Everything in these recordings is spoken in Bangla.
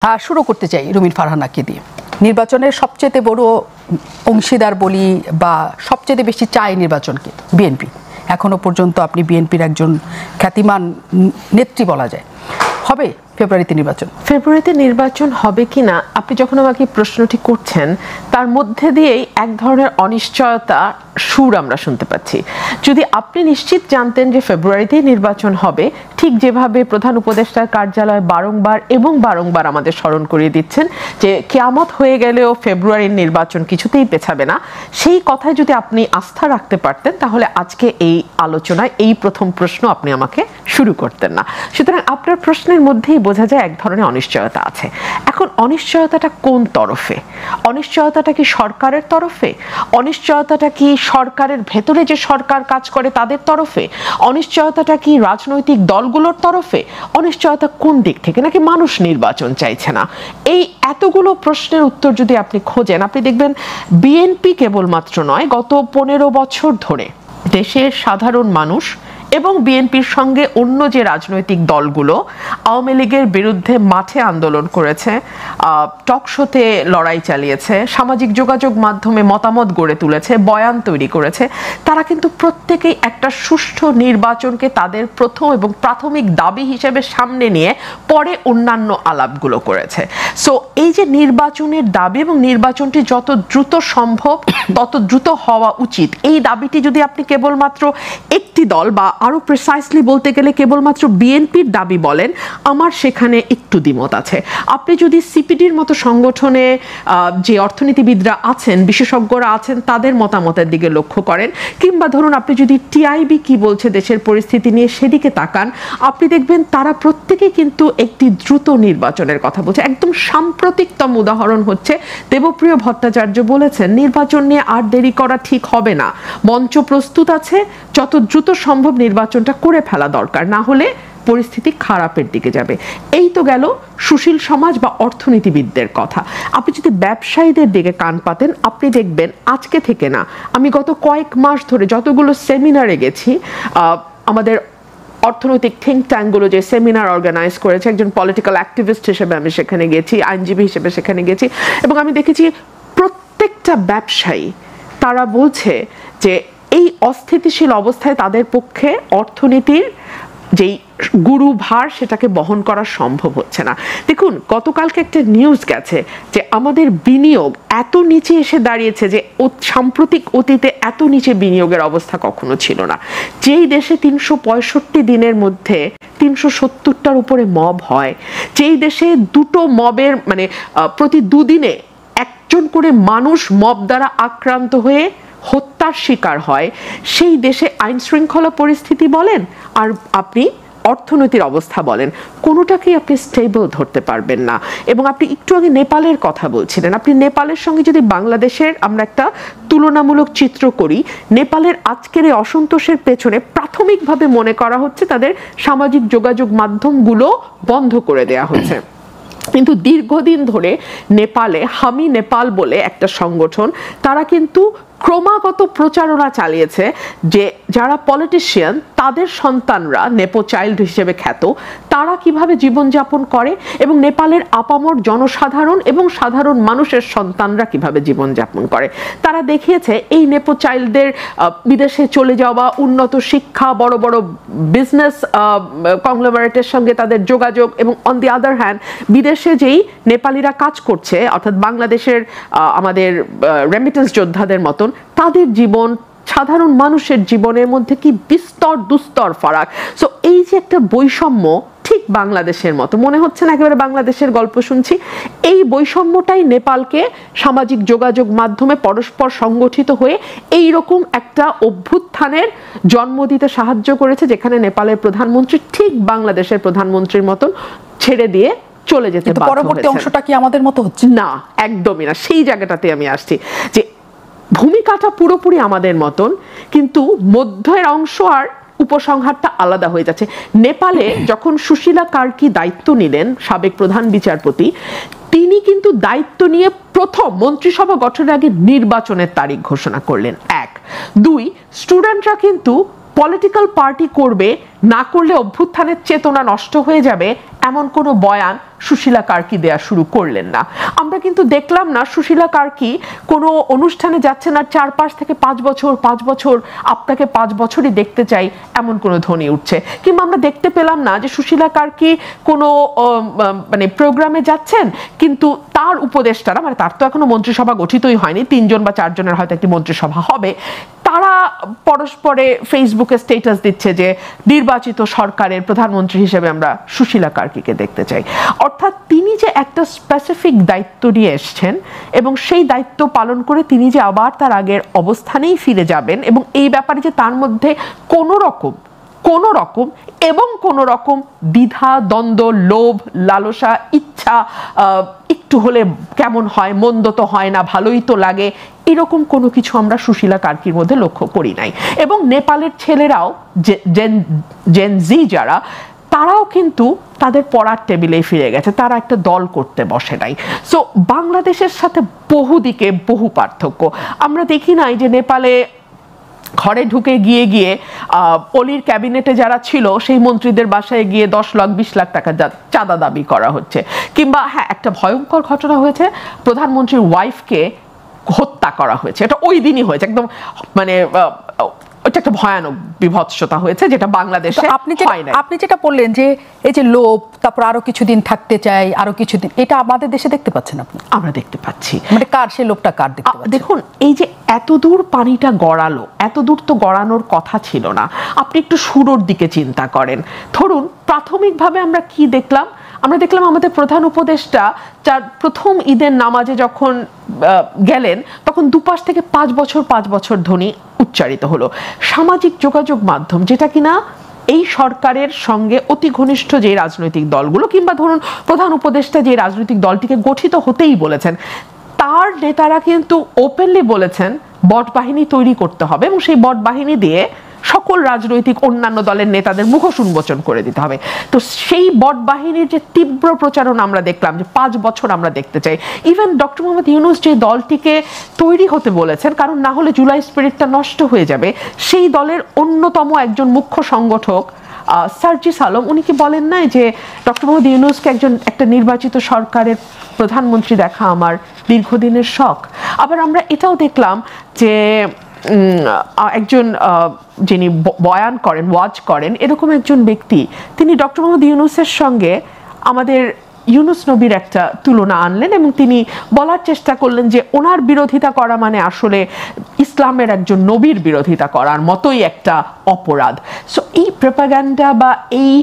শুরু করতে চাই রুমিন ফারহানাকে দিয়ে। নির্বাচনের সবচেয়ে বড় অংশীদার বলি বা সবচেয়ে বেশি চায় নির্বাচনকে বিএনপি। এখনো পর্যন্ত আপনি বিএনপির একজন খ্যাতিমান নেত্রী বলা যায়। হবে ফেব্রুয়ারিতে নির্বাচন? ফেব্রুয়ারিতে নির্বাচন হবে কিনা আপনি যখন আমাকে প্রশ্নটি করছেন তার মধ্যে দিয়েই এক ধরনের অনিশ্চয়তা সুর আমরা শুনতে পাচ্ছি। যদি আপনি নিশ্চিত জানতেন যে ফেব্রুয়ারিতেই নির্বাচন হবে, ঠিক যেভাবে প্রধান উপদেষ্টার কার্যালয় বারংবার আমাদের স্মরণ করিয়ে দিচ্ছেন যে কিয়ামত হয়ে গেলেও ফেব্রুয়ারির নির্বাচন কিছুতেই পেছাবে না, সেই কথায় যদি আপনি আস্থা রাখতে পারতেন তাহলে আজকে এই আলোচনায় এই প্রথম প্রশ্ন আপনি আমাকে শুরু করতেন না। সুতরাং আপনার প্রশ্নের মধ্যেই বোঝা যায় এক ধরনের অনিশ্চয়তা আছে। এখন অনিশ্চয়তাটা কোন তরফে? অনিশ্চয়তাটা কি সরকারের তরফে? অনিশ্চয়তাটা কি সরকারের ভেতরে যে সরকার কাজ করে তাদের তরফে? অনিশ্চয়তাটা কি রাজনৈতিক দলগুলোর তরফে? অনিশ্চয়তা কোন দিক থেকে? নাকি মানুষ নির্বাচন চাইছে না? এই এতগুলো প্রশ্নের উত্তর যদি আপনি খোঁজেন, আপনি দেখবেন বিএনপি কেবলমাত্র নয়, গত 15 বছর ধরে দেশের সাধারণ মানুষ এবং বিএনপির সঙ্গে অন্য যে রাজনৈতিক দলগুলো আওয়ামী লীগের বিরুদ্ধে মাঠে আন্দোলন করেছে, টকশোতে লড়াই চালিয়েছে, সামাজিক যোগাযোগ মাধ্যমে মতামত গড়ে তুলেছে, বয়ান তৈরি করেছে, তারা কিন্তু প্রত্যেকেই একটা সুষ্ঠু নির্বাচনকে তাদের প্রথম এবং প্রাথমিক দাবি হিসেবে সামনে নিয়ে পরে অন্যান্য আলাপগুলো করেছে। সো এই যে নির্বাচনের দাবি এবং নির্বাচনটি যত দ্রুত সম্ভব তত দ্রুত হওয়া উচিত, এই দাবিটি যদি আপনি কেবলমাত্র একটি দল বা আরো প্রিসাইসলি বলতে গেলে কেবলমাত্র বিএনপির দাবি বলেন, আমার সেখানে একটু দ্বিমত আছে। আপনি যদি সিপিডির মতো সংগঠনে যে অর্থনীতিবিদরা আছেন, বিশেষজ্ঞরা আছেন, তাদের মতামতের দিকে লক্ষ্য করেন, কিংবা ধরুন আপনি যদি টিআইবি কি বলছে দেশের পরিস্থিতি নিয়ে সেদিকে তাকান, আপনি দেখবেন তারা প্রত্যেকেই কিন্তু একটি দ্রুত নির্বাচনের কথা বলছে। একদম সাম্প্রতিকতম উদাহরণ হচ্ছে দেবপ্রিয় ভট্টাচার্য বলেছেন নির্বাচন নিয়ে আর দেরি করা ঠিক হবে না, মঞ্চ প্রস্তুত আছে, যত দ্রুত সম্ভব নির্বাচনটা করে ফেলা দরকার, না হলে পরিস্থিতি খারাপের দিকে যাবে। এই তো গেল সুশীল সমাজ বা অর্থনীতিবিদদের কথা। আপনি যদি ব্যবসায়ীদের দিকে কান পাতেন, আপনি দেখবেন আজকে থেকে না, আমি গত কয়েক মাস ধরে যতগুলো সেমিনারে গেছি, আমাদের অর্থনৈতিক থিঙ্ক ট্যাঙ্কগুলো যে সেমিনার অর্গানাইজ করেছে, একজন পলিটিক্যাল অ্যাক্টিভিস্ট হিসেবে আমি সেখানে গেছি, আইনজীবী হিসেবে সেখানে গেছি, এবং আমি দেখেছি প্রত্যেকটা ব্যবসায়ী তারা বলছে যে এই অস্থিতিশীল অবস্থায় তাদের পক্ষে অর্থনীতির যেই গুরুভার সেটাকে বহন করা সম্ভব হচ্ছে না। দেখুন, গতকালকে একটা নিউজ গেছে যে আমাদের বিনিয়োগ এত নিচে এসে দাঁড়িয়েছে যে সাম্প্রতিক অতীতে এত নিচে বিনিয়োগের অবস্থা কখনো ছিল না। যেই দেশে 365 দিনের মধ্যে 370টার উপরে মব হয়, যেই দেশে দুটো মবের মানে প্রতি দুদিনে একজন করে মানুষ মব দ্বারা আক্রান্ত হয়ে হত্যার শিকার হয়, সেই দেশে আইন শৃঙ্খলা পরিস্থিতি বলেন আর আপনি অর্থনৈতিক অবস্থা বলেন, কোনোটাকেই আপনি স্টেবল ধরতে পারবেন না। এবং আপনি একটু আগে নেপালের কথা বলছিলেন, আপনি নেপালের সঙ্গে যদি বাংলাদেশের আমরা একটা তুলনামূলক চিত্র করি, নেপালের আজকের এই অসন্তোষের পেছনে প্রাথমিকভাবে মনে করা হচ্ছে তাদের সামাজিক যোগাযোগ মাধ্যমগুলো বন্ধ করে দেয়া হচ্ছে। কিন্তু দীর্ঘদিন ধরে নেপালে হামি নেপাল বলে একটা সংগঠন, তারা কিন্তু ক্রমাগত প্রচারণা চালিয়েছে যে যারা পলিটিশিয়ান তাদের সন্তানরা নেপো চাইল্ড হিসেবে খ্যাত, তারা কিভাবে জীবনযাপন করে এবং নেপালের আপামর জনসাধারণ এবং সাধারণ মানুষের সন্তানরা কিভাবে জীবনযাপন করে। তারা দেখিয়েছে এই নেপো চাইল্ডদের বিদেশে চলে যাওয়া, উন্নত শিক্ষা, বড় বড় বিজনেস কংগ্লোমারেটের সঙ্গে তাদের যোগাযোগ, এবং অন দি আদার হ্যান্ড বিদেশে যেই নেপালিরা কাজ করছে, অর্থাৎ বাংলাদেশের আমাদের রেমিটেন্স যোদ্ধাদের মতন, তাদের জীবন সাধারণ মানুষের জীবনের মধ্যে কি বিস্তর দুস্তর ফারাক। সো এই যে একটা বৈষম্য, ঠিক বাংলাদেশের মতো মনে হচ্ছে না, একেবারে বাংলাদেশের গল্প শুনছি। এই বৈষম্যটাই নেপালকে সামাজিক যোগাযোগ মাধ্যমে পরস্পর সংগঠিত হয়ে এই রকম একটা অভ্যুত্থানের জন্ম দিতে সাহায্য করেছে, যেখানে নেপালের প্রধানমন্ত্রী ঠিক বাংলাদেশের প্রধানমন্ত্রীর মতন ছেড়ে দিয়ে চলে যেতে বাধ্য হয়েছে। পরবর্তী অংশটা কি আমাদের মতো হচ্ছে? না, একদমই না। সেই জায়গাটাতে আমি আসছি যে ভূমিকাটা পুরোপুরি আমাদের মতন, কিন্তু মধ্যের অংশ আর উপসংহারটা আলাদা হয়ে যাচ্ছে। নেপালে যখন সুশীলা কার্কি দায়িত্ব নিলেন, সাবেক প্রধান বিচারপতি, তিনি কিন্তু দায়িত্ব নিয়ে প্রথম মন্ত্রিসভা গঠনের আগে নির্বাচনের তারিখ ঘোষণা করলেন। 1, 2, স্টুডেন্টরা কিন্তু পলিটিক্যাল পার্টি করবে না করলে অভ্যুত্থানের চেতনা নষ্ট হয়ে যাবে এমন কোনো বয়ান সুশীলা কার্কি দেয়া শুরু করলেন না। আমরা কিন্তু দেখলাম না সুশীলা কার্কি কোনো অনুষ্ঠানে যাচ্ছেন আর 4-5 থেকে 5 বছর আপনাকে 5 বছরই দেখতে চাই এমন কোনো ধ্বনি উঠছে, কিংবা আমরা দেখতে পেলাম না যে সুশীলা কার্কি কোনো মানে প্রোগ্রামে যাচ্ছেন কিন্তু তার উপদেষ্টারা, মানে তার তো এখনো মন্ত্রিসভা গঠিতই হয়নি, 3 বা 4 জনের হয়তো একটি মন্ত্রিসভা হবে, তারা পরস্পরে ফেসবুকে স্ট্যাটাস দিচ্ছে যে নির্বাচিত সরকারের প্রধানমন্ত্রী হিসেবে আমরা সুশীলা কার্কিকে দেখতে চাই। অর্থাৎ তিনি যে একটা স্পেসিফিক দায়িত্ব নিয়ে এসছেন এবং সেই দায়িত্ব পালন করে তিনি যে আবার তার আগের অবস্থানেই ফিরে যাবেন, এবং এই ব্যাপারে যে তার মধ্যে কোনো রকম দ্বিধা, দ্বন্দ্ব, লোভ, লালসা, ইচ্ছা, একটু হলে কেমন হয়, মন্দ তো হয় না, ভালোই তো লাগে, এরকম কোনো কিছু আমরা সুশীলা কার্কির মধ্যে লক্ষ্য করি নাই। এবং নেপালের ছেলেরাও জেন জি যারা, তারাও কিন্তু তাদের পড়ার টেবিলেই ফিরে গেছে, তারা একটা দল করতে বসে নাই। সো বাংলাদেশের সাথে বহু দিকে বহু পার্থক্য। আমরা দেখি নাই যে নেপালে ঘরে ঢুকে গিয়ে অলির ক্যাবিনেটে যারা ছিল সেই মন্ত্রীদের বাসায় গিয়ে 10 লাখ 20 লাখ টাকা চাঁদা দাবি করা হচ্ছে, কিংবা হ্যাঁ একটা ভয়ঙ্কর ঘটনা হয়েছে, প্রধানমন্ত্রীর ওয়াইফকে হত্যা করা হয়েছে, এটা ওই দিনই হয়েছে, একদম মানে ওইটা একটা ভয়ানক বিভৎসতা হয়েছে যেটা বাংলাদেশে হয় না। আপনি যেটা বললেন যে এই যে লোভ, তারপর আরো কিছুদিন থাকতে চাই, আরো কিছুদিন, এটা আমাদের দেশে দেখতে পাচ্ছেন আপনি? আমরা দেখতে পাচ্ছি। মানে কার সেই লোভটা কার দেখতে পাচ্ছেন? দেখুন, এই যে এত দূর পানিটা গড়ালো, এত দূর তো গড়ানোর কথা ছিল না। আপনি একটু শুরুর দিকে চিন্তা করেন, ধরুন প্রাথমিকভাবে আমরা কি দেখলাম? আমরা দেখলাম আমাদের প্রধান উপদেষ্টা যার প্রথম ঈদের নামাজে যখন গেলেন, তখন দুপাশ থেকে 5 বছর ধ্বনি উচ্চারিত হলো। সামাজিক যোগাযোগ মাধ্যম, যেটা কিনা এই সরকারের সঙ্গে অতি ঘনিষ্ঠ যে রাজনৈতিক দলগুলো, কিংবা ধরুন প্রধান উপদেষ্টা যে রাজনৈতিক দলটিকে গঠিত হতেই বলেছেন, তার নেতারা কিন্তু ওপেনলি বলেছেন বট বাহিনী তৈরি করতে হবে এবং সেই বট বাহিনী দিয়ে সকল রাজনৈতিক অন্যান্য দলের নেতাদের মুখোশ উন্মোচন করে দিতে হবে। তো সেই বট বাহিনীর যে তীব্র প্রচারণা আমরা দেখলাম, যে 5 বছর আমরা দেখতে চাই। ইভেন ডক্টর মোহাম্মদ ইউনূস যে দলটিকে তৈরি হতে বলেছেন, কারণ না হলে জুলাই স্পিরিটটা নষ্ট হয়ে যাবে, সেই দলের অন্যতম একজন মুখ্য সংগঠক সার্জিস আলম, উনি কি বলেন নাই যে ডক্টর মোহাম্মদ ইউনূসকে একটা নির্বাচিত সরকারের প্রধানমন্ত্রী দেখা আমার দীর্ঘদিনের শখ। আবার আমরা এটাও দেখলাম যে একজন যিনি বয়ান করেন, ওয়াজ করেন, এরকম একজন ব্যক্তি, তিনি ডক্টর মোহাম্মদ ইউনূসের সঙ্গে আমাদের ইউনূস নবীর একটা তুলনা আনলেন এবং তিনি বলার চেষ্টা করলেন যে ওনার বিরোধিতা করা মানে আসলে ইসলামের একজন নবীর বিরোধিতা করার মতোই একটা অপরাধ। সো এই প্রপাগান্ডা বা এই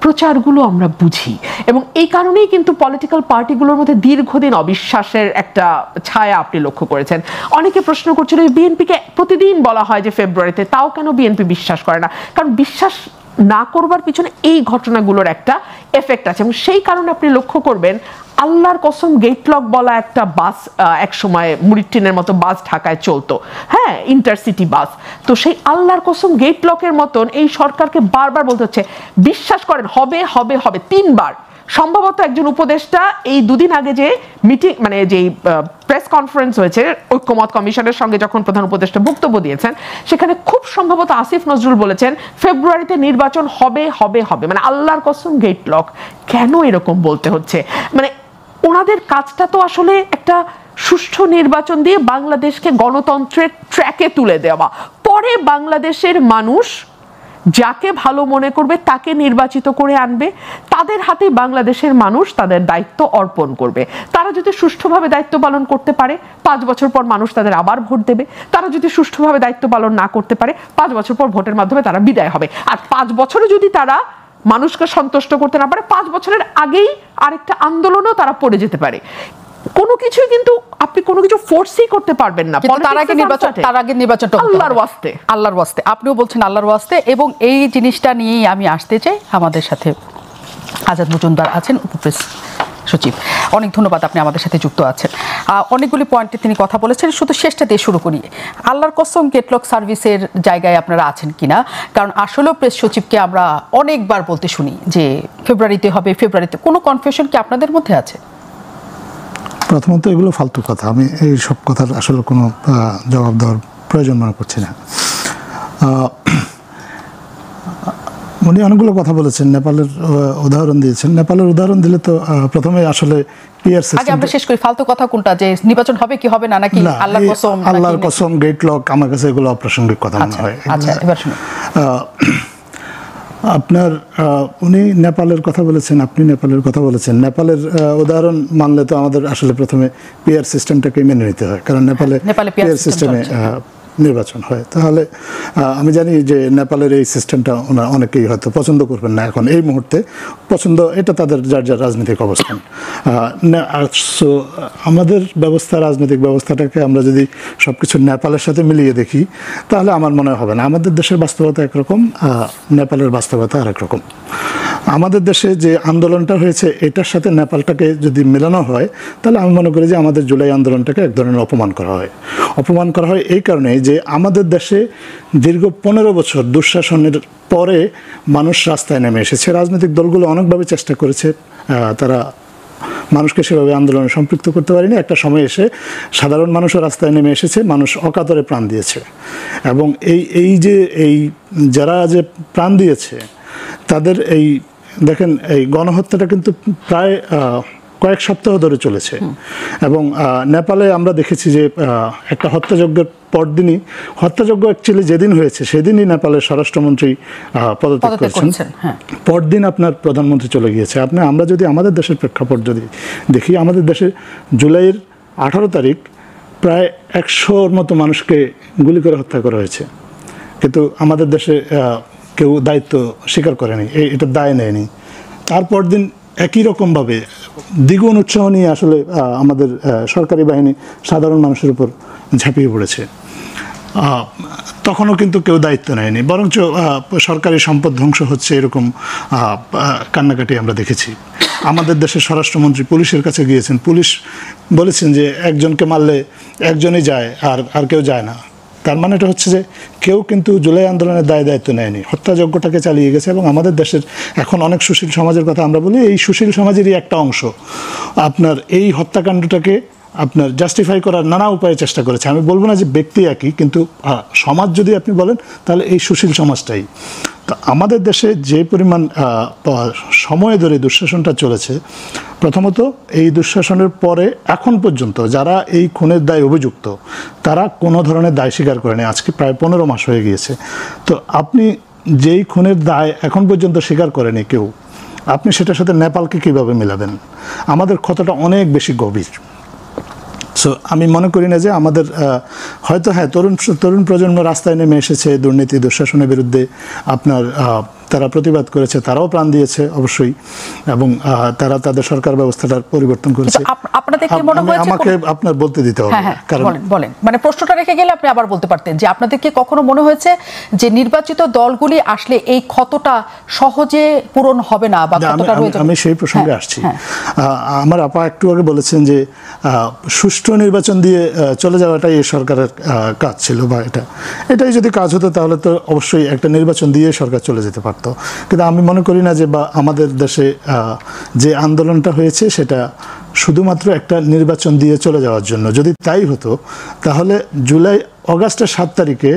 প্রচারগুলো আমরা বুঝি, এবং এই কারণেই কিন্তু পলিটিক্যাল পার্টিগুলোর মধ্যে দীর্ঘদিন অবিশ্বাসের একটা ছায়া আপনি লক্ষ্য করেছেন। অনেকে প্রশ্ন করছিল যে বিএনপিকে প্রতিদিন বলা হয় যে ফেব্রুয়ারিতে, তাও কেন বিএনপি বিশ্বাস করে না? কারণ বিশ্বাস না করবার পিছনে এই ঘটনাগুলোর একটা এফেক্ট আছে, এবং সেই কারণে আপনি লক্ষ্য করবেন আল্লাহর কসম গেটলক বলা একটা বাস এক সময় মুরিট্টিনের মতো বাস ঢাকায় চলতো, হ্যাঁ, ইন্টারসিটি বাস। তো সেই আল্লাহর কসম গেটলকের মতন এই সরকারকে বারবার বলতে হচ্ছে বিশ্বাস করেন, হবে হবে হবে 3 বার। সম্ভবত একজন উপদেষ্টা এই 2 দিন আগে যে মিটিং, মানে যেই প্রেস কনফারেন্স হয়েছে ঐক্যমত কমিশনের সঙ্গে, যখন প্রধান উপদেষ্টা বক্তব্য দিয়েছেন, সেখানে খুব সম্ভবত আসিফ নজরুল বলেছেন ফেব্রুয়ারিতে নির্বাচন হবে হবে হবে, মানে আল্লাহর কসম গেটলক। কেন এরকম বলতে হচ্ছে? মানে ওনাদের কাজটা তো আসলে একটা সুষ্ঠু নির্বাচন দিয়ে বাংলাদেশকে গণতন্ত্রের ট্র্যাকে তুলে দেওয়া, পরে বাংলাদেশের মানুষ যাকে ভালো মনে করবে তাকে নির্বাচিত করে আনবে, তাদের হাতে বাংলাদেশের মানুষ তাদের দায়িত্ব অর্পণ করবে। তারা যদি সুষ্ঠুভাবে দায়িত্ব পালন করতে পারে, 5 বছর পর মানুষ তাদের আবার ভোট দেবে। তারা যদি সুষ্ঠুভাবে দায়িত্ব পালন না করতে পারে, 5 বছর পর ভোটের মাধ্যমে তারা বিদায় হবে। আর 5 বছরে যদি তারা মানুষকে সন্তুষ্ট করতে না পারে, 5 বছরের আগেই আরেকটা আন্দোলনও তারা পড়ে যেতে পারে। কোনো কিছুই কিন্তু আপনি কোনো কিছু ফোর্সই করতে পারবেন না। তার আগে নির্বাচনটা আল্লাহর ওয়াস্তে, আল্লাহর ওয়াস্তে, আপনিও বলছেন আল্লাহর ওয়াস্তে। এবং এই জিনিসটা নিয়েই আমি আসতে চাই। আমাদের সাথে আজাদ মজুমদার আছেন, উপপ্রেস সচিব। অনেক ধন্যবাদ, আপনি আমাদের সাথে যুক্ত আছেন। অনেকগুলি পয়েন্টে তিনি কথা বলেছেন, শুধু শেষটা দিয়ে শুরু করি। আল্লাহর কসম গেটলক সার্ভিসের জায়গায় আপনারা আছেন কিনা? কারণ আসলেও প্রেস সচিবকে আমরা অনেকবার বলতে শুনি যে ফেব্রুয়ারিতে হবে, ফেব্রুয়ারিতে। কোনো কনফিউশন কি আপনাদের মধ্যে আছে? প্রথমত এগুলো ফালতু কথা, আমি এই সব কথার আসলে কোনো জবাব দেওয়ার প্রয়োজন মনে করছি না। উনি অনেকগুলো কথা বলেছেন, নেপালের উদাহরণ দিয়েছেন। নেপালের উদাহরণ দিলে তো প্রথমে আসলে পিআর আগে সিস্টেম, আমরা শেষ করি ফালতু কথা কোনটা, যে নির্বাচন হবে কি হবে না, নাকি আল্লাহর কসম, আল্লাহর কসম, গেট লক, আমার কাছে এগুলো অপ্রাসঙ্গিক কথা মনে হয়। আচ্ছা, এবার শুনুন। আপনার উনি নেপালের কথা বলেছেন, আপনি নেপালের কথা বলেছেন। নেপালের উদাহরণ মানলে তো আমাদের আসলে প্রথমে পিআর সিস্টেমটাকে মেনে নিতে হয়, কারণ নেপালে PR পিআর সিস্টেমে নির্বাচন হয়। তাহলে আমি জানি যে নেপালের এই সিস্টেমটা ওনারা অনেকেই হয়তো পছন্দ করবেন না এখন এই মুহূর্তে, পছন্দ এটা তাদের যার যার রাজনৈতিক অবস্থান। সো আমাদের ব্যবস্থা, রাজনৈতিক ব্যবস্থাটাকে আমরা যদি সব কিছু নেপালের সাথে মিলিয়ে দেখি, তাহলে আমার মনে হবে না। আমাদের দেশের বাস্তবতা একরকম, নেপালের বাস্তবতা আরেক রকম। আমাদের দেশে যে আন্দোলনটা হয়েছে এটার সাথে নেপালটাকে যদি মেলানো হয়, তাহলে আমি মনে করি যে আমাদের জুলাই আন্দোলনটাকে এক ধরনের অপমান করা হয়। অপমান করা হয় এই কারণে যে আমাদের দেশে দীর্ঘ 15 বছর দুঃশাসনের পরে মানুষ রাস্তায় নেমে এসেছে। রাজনৈতিক দলগুলো অনেকভাবে চেষ্টা করেছে, তারা মানুষকে সেভাবে আন্দোলনে সম্পৃক্ত করতে পারেনি। একটা সময় এসে সাধারণ মানুষও রাস্তায় নেমে এসেছে, মানুষ অকাতরে প্রাণ দিয়েছে। এবং এই যারা যে প্রাণ দিয়েছে তাদের দেখেন এই গণহত্যাটা কিন্তু প্রায় কয়েক সপ্তাহ ধরে চলেছে। এবং নেপালে আমরা দেখেছি যে একটা হত্যাযজ্ঞের পরদিনই, হত্যাযজ্ঞ অ্যাকচুয়ালি যেদিন হয়েছে সেদিনই নেপালের স্বরাষ্ট্রমন্ত্রী পদত্যাগ করেছেন, পরদিন আপনার প্রধানমন্ত্রী চলে গিয়েছে। আমরা যদি আমাদের দেশের প্রেক্ষাপট যদি দেখি, আমাদের দেশে জুলাইয়ের 18 তারিখ প্রায় 100-র মতো মানুষকে গুলি করে হত্যা করা হয়েছে, কিন্তু আমাদের দেশে কেউ দায়িত্ব স্বীকার করেনি, এটা দায় নেয়নি। তারপর দিন একই রকমভাবে দ্বিগুণ উৎসাহ নিয়ে আসলে আমাদের সরকারি বাহিনী সাধারণ মানুষের উপর ঝাঁপিয়ে পড়েছে। তখনও কিন্তু কেউ দায়িত্ব নেয়নি, বরঞ্চ সরকারি সম্পদ ধ্বংস হচ্ছে, এরকম কান্নাকাটি আমরা দেখেছি। আমাদের দেশের স্বরাষ্ট্রমন্ত্রী পুলিশের কাছে গিয়েছেন, পুলিশ বলেছেন যে একজনকে মারলে একজনই যায়, আর কেউ যায় না। তার মানে এটা হচ্ছে যে কেউ কিন্তু জুলাই আন্দোলনের দায়িত্ব নেয়নি, হত্যাযজ্ঞটাকে চালিয়ে গেছে। এবং আমাদের দেশের এখন অনেক সুশীল সমাজের কথা আমরা বলি, এই সুশীল সমাজেরই একটা অংশ আপনার এই হত্যাকাণ্ডটাকে আপনার জাস্টিফাই করার নানা উপায়ে চেষ্টা করেছে। আমি বলবো না যে ব্যক্তি একই, কিন্তু সমাজ যদি আপনি বলেন তাহলে এই সুশীল সমাজটাই। তো আমাদের দেশে যে পরিমাণ সময় ধরে দুঃশাসনটা চলেছে, প্রথমত এই দুঃশাসনের পরে এখন পর্যন্ত যারা এই খুনের দায় অভিযুক্ত তারা কোনো ধরনের দায় স্বীকার করেনি। আজকে প্রায় 15 মাস হয়ে গিয়েছে। তো আপনি যেই খুনের দায় এখন পর্যন্ত স্বীকার করেনি কেউ, আপনি সেটার সাথে নেপালকে কীভাবে মেলাবেন? আমাদের ক্ষতটা অনেক বেশি গভীর। সো আমি মনে করি না যে আমাদের হয়তো তরুণ প্রজন্ম রাস্তায় নেমে এসেছে দুর্নীতি দুঃশাসনের বিরুদ্ধে, আপনার তারা প্রতিবাদ করেছে, তারাও প্রাণ দিয়েছে অবশ্যই, এবং তারা তাদের সরকার ব্যবস্থাটার পরিবর্তন করেছে। আমাকে আপনার বলতে দিতে হবে, কারণ বলেন, মানে প্রশ্নটা রেখে গেলে আপনি আবার বলতে পারতেন যে আপনাদেরকে কখনো মনে হয়েছে যে নির্বাচিত দলগুলি আসলে এই ক্ষতটা সহজে পূরণ হবে না বা ক্ষতটা রয়ে যাবে? আমি সেই প্রসঙ্গে আসছি। আমার আপা একটু আগে বলেছেন যে সুষ্ঠু নির্বাচন দিয়ে চলে যাওয়াটাই এই সরকারের কাজ ছিল, বা এটাই যদি কাজ হতো তাহলে তো অবশ্যই একটা নির্বাচন দিয়ে সরকার চলে যেতে পারত। কিন্তু আমি মনে করি না যে বা আমাদের দেশে যে আন্দোলনটা হয়েছে সেটা শুধুমাত্র একটা নির্বাচন দিয়ে চলে যাওয়ার জন্য। যদি তাই হতো তাহলে আগস্টের 7 তারিখে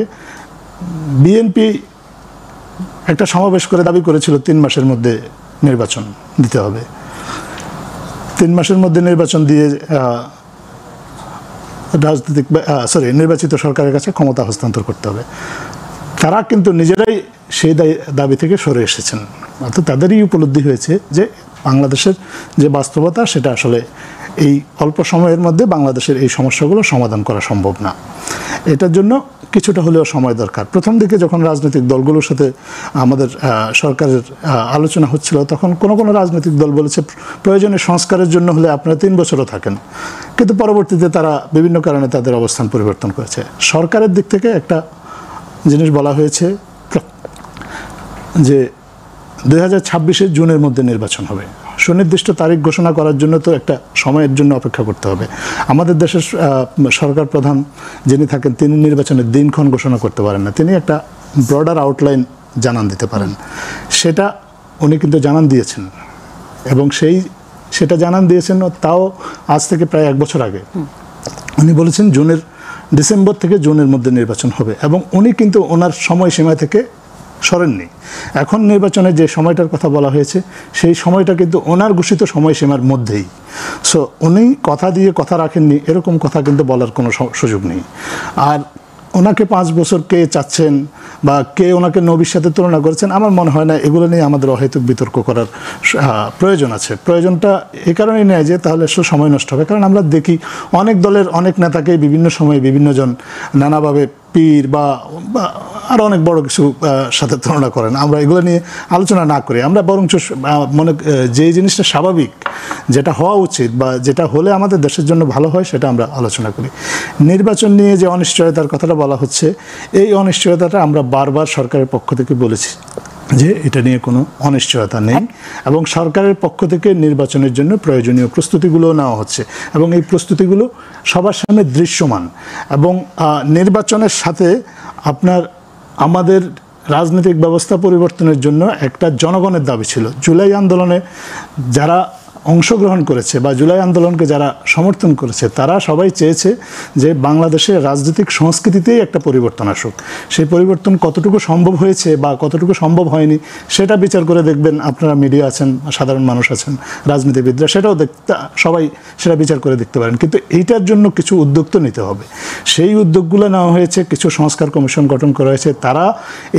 বিএনপি একটা সমাবেশ করে দাবি করেছিল 3 মাসের মধ্যে নির্বাচন দিতে হবে, 3 মাসের মধ্যে নির্বাচন দিয়ে নির্বাচিত সরকারের কাছে ক্ষমতা হস্তান্তর করতে হবে। তারা কিন্তু নিজেরাই সেই দাবি থেকে সরে এসেছেন। অর্থাৎ তাদেরই উপলব্ধি হয়েছে যে বাংলাদেশের যে বাস্তবতা সেটা আসলে এই অল্প সময়ের মধ্যে বাংলাদেশের এই সমস্যাগুলো সমাধান করা সম্ভব না। এটার জন্য কিছুটা হলেও সময় দরকার। প্রথম দিকে যখন রাজনৈতিক দলগুলোর সাথে আমাদের সরকারের আলোচনা হচ্ছিল, তখন কোনো রাজনৈতিক দল বলেছে প্রয়োজনে সংস্কারের জন্য হলে আপনারা 3 বছরও থাকেন, কিন্তু পরবর্তীতে তারা বিভিন্ন কারণে তাদের অবস্থান পরিবর্তন করেছে। সরকারের দিক থেকে একটা জিনিস বলা হয়েছে যে 2026 জুনের মধ্যে নির্বাচন হবে। সুনির্দিষ্ট তারিখ ঘোষণা করার জন্য তো একটা সময়ের জন্য অপেক্ষা করতে হবে। আমাদের দেশের সরকার প্রধান যিনি থাকেন তিনি নির্বাচনের দিনক্ষণ ঘোষণা করতে পারেন না, তিনি একটা ব্রডার আউটলাইন জানান দিতে পারেন। সেটা উনি কিন্তু জানান দিয়েছেন, এবং সেটা জানান দিয়েছেন তাও আজ থেকে প্রায় 1 বছর আগে। উনি বলেছেন ডিসেম্বর থেকে জুনের মধ্যে নির্বাচন হবে, এবং উনি কিন্তু ওনার সময়সীমা থেকে সরেননি। এখন নির্বাচনে যে সময়টার কথা বলা হয়েছে সেই সময়টা কিন্তু ওনার ঘোষিত সময়সীমার মধ্যেই। সো উনি কথা দিয়ে কথা রাখেননি এরকম কথা কিন্তু বলার কোনো সুযোগ নেই। আর ওনাকে 5 বছর কে চাচ্ছেন বা কে ওনাকে নবীর সাথে তুলনা করেছেন, আমার মনে হয় না এগুলো নিয়ে আমাদের অহেতুক বিতর্ক করার প্রয়োজন আছে। প্রয়োজনটা এই কারণেই নেয় যে তাহলে সময় নষ্ট হবে। কারণ আমরা দেখি অনেক দলের অনেক নেতাকে বিভিন্ন সময়ে বিভিন্নজন নানাভাবে পীর বা আরও অনেক বড় কিছু সাথে তুলনা করেন। আমরা এগুলো নিয়ে আলোচনা না করি, আমরা বরঞ্চ যে জিনিসটা স্বাভাবিক, যেটা হওয়া উচিত বা যেটা হলে আমাদের দেশের জন্য ভালো হয় সেটা আমরা আলোচনা করি। নির্বাচন নিয়ে যে অনিশ্চয়তার কথাটা বলা হচ্ছে, এই অনিশ্চয়তাটা আমরা বারবার সরকারের পক্ষ থেকে বলেছি যে এটা নিয়ে কোনো অনিশ্চয়তা নেই এবং সরকারের পক্ষ থেকে নির্বাচনের জন্য প্রয়োজনীয় প্রস্তুতিগুলো নেওয়া হচ্ছে এবং এই প্রস্তুতিগুলো সবার সামনে দৃশ্যমান। এবং নির্বাচনের সাথে আমাদের রাজনৈতিক ব্যবস্থা পরিবর্তনের জন্য একটা জনগণের দাবি ছিল। জুলাই আন্দোলনে যারা অংশগ্রহণ করেছে বা জুলাই আন্দোলনকে যারা সমর্থন করেছে তারা সবাই চেয়েছে যে বাংলাদেশের রাজনৈতিক সংস্কৃতিতেই একটা পরিবর্তন আসুক। সেই পরিবর্তন কতটুকু সম্ভব হয়েছে বা কতটুকু সম্ভব হয়নি সেটা বিচার করে দেখবেন। আপনারা মিডিয়া আছেন, সাধারণ মানুষ আছেন, রাজনীতিবিদরা, সেটাও সবাই সেটা বিচার করে দেখতে পারেন। কিন্তু এইটার জন্য কিছু উদ্যোগ তো নিতে হবে। সেই উদ্যোগগুলো নেওয়া হয়েছে, কিছু সংস্কার কমিশন গঠন করা হয়েছে। তারা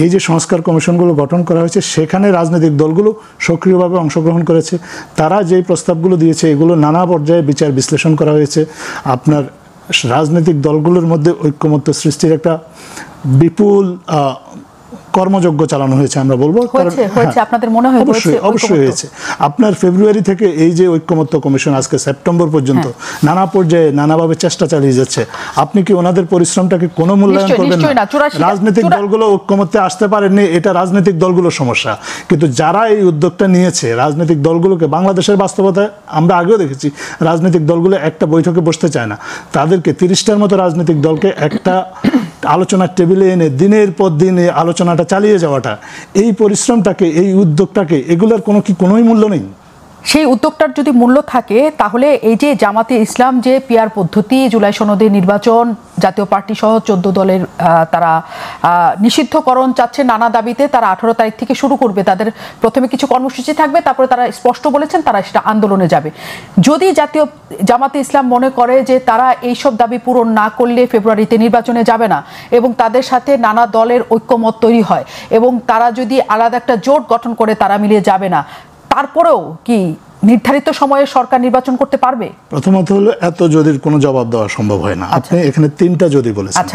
এই যে সংস্কার কমিশনগুলো গঠন করা হয়েছে সেখানে রাজনৈতিক দলগুলো সক্রিয়ভাবে অংশগ্রহণ করেছে। তারা যেই প্রস্তাবগুলো দিয়েছে এগুলো নানা পর্যায়ে বিচার বিশ্লেষণ করা হয়েছে। আপনার রাজনৈতিক দলগুলোর মধ্যে ঐক্যমত্য সৃষ্টির একটা বিপুল কর্মযজ্ঞ চালানো হয়েছে আমরা বলবো। আপনাদের মনে হয় অবশ্যই হয়েছে। আপনার ফেব্রুয়ারি থেকে এই যে ঐক্যমত্য কমিশন আজকে সেপ্টেম্বর পর্যন্ত নানা পর্যায়ে নানাভাবে চেষ্টা চালিয়ে যাচ্ছে, আপনি কি ওনাদের পরিশ্রমটাকে কোনো মূল্যায়ন করবেন না? রাজনৈতিক দলগুলো ঐক্যমত্যে আসতে পারেননি, এটা রাজনৈতিক দলগুলোর সমস্যা। কিন্তু যারা এই উদ্যোগটা নিয়েছে রাজনৈতিক দলগুলোকে, বাংলাদেশের বাস্তবতায় আমরা আগেও দেখেছি রাজনৈতিক দলগুলো একটা বৈঠকে বসতে চায় না, তাদেরকে 30টার মতো রাজনৈতিক দলকে একটা আলোচনার টেবিলে এনে দিনের পর দিন এই আলোচনাটা চালিয়ে যাওয়াটা, এই পরিশ্রমটাকে, এই উদ্যোগটাকে, এগুলোর কোনোই মূল্য নেই। সেই উদ্যোগটার যদি মূল্য থাকে তাহলে এই যে জামাতে ইসলাম যে পিআর পদ্ধতি, জুলাই সনদে নির্বাচন, জাতীয় পার্টি সহ 14 দলের তারা নিষিদ্ধকরণ চাচ্ছে নানা দাবিতে, তারা 18 তারিখ থেকে শুরু করবে। তাদের প্রথমে কিছু কর্মসূচি থাকবে, তারপরে তারা স্পষ্ট বলেছেন তারা সেটা আন্দোলনে যাবে। যদি জামাতে ইসলাম মনে করে যে তারা এইসব দাবি পূরণ না করলে ফেব্রুয়ারিতে নির্বাচনে যাবে না এবং তাদের সাথে নানা দলের ঐক্যমত তৈরি হয় এবং তারা যদি আলাদা একটা জোট গঠন করে তারা মিলিয়ে যাবে না, তারপরেও কি নির্ধারিত সময়ে সরকার নির্বাচন করতে পারবে? প্রথমত হলো এত যদির কোনো জবাব দেওয়া সম্ভব হয় না। আপনি এখানে 3টা যদি বলেছেন,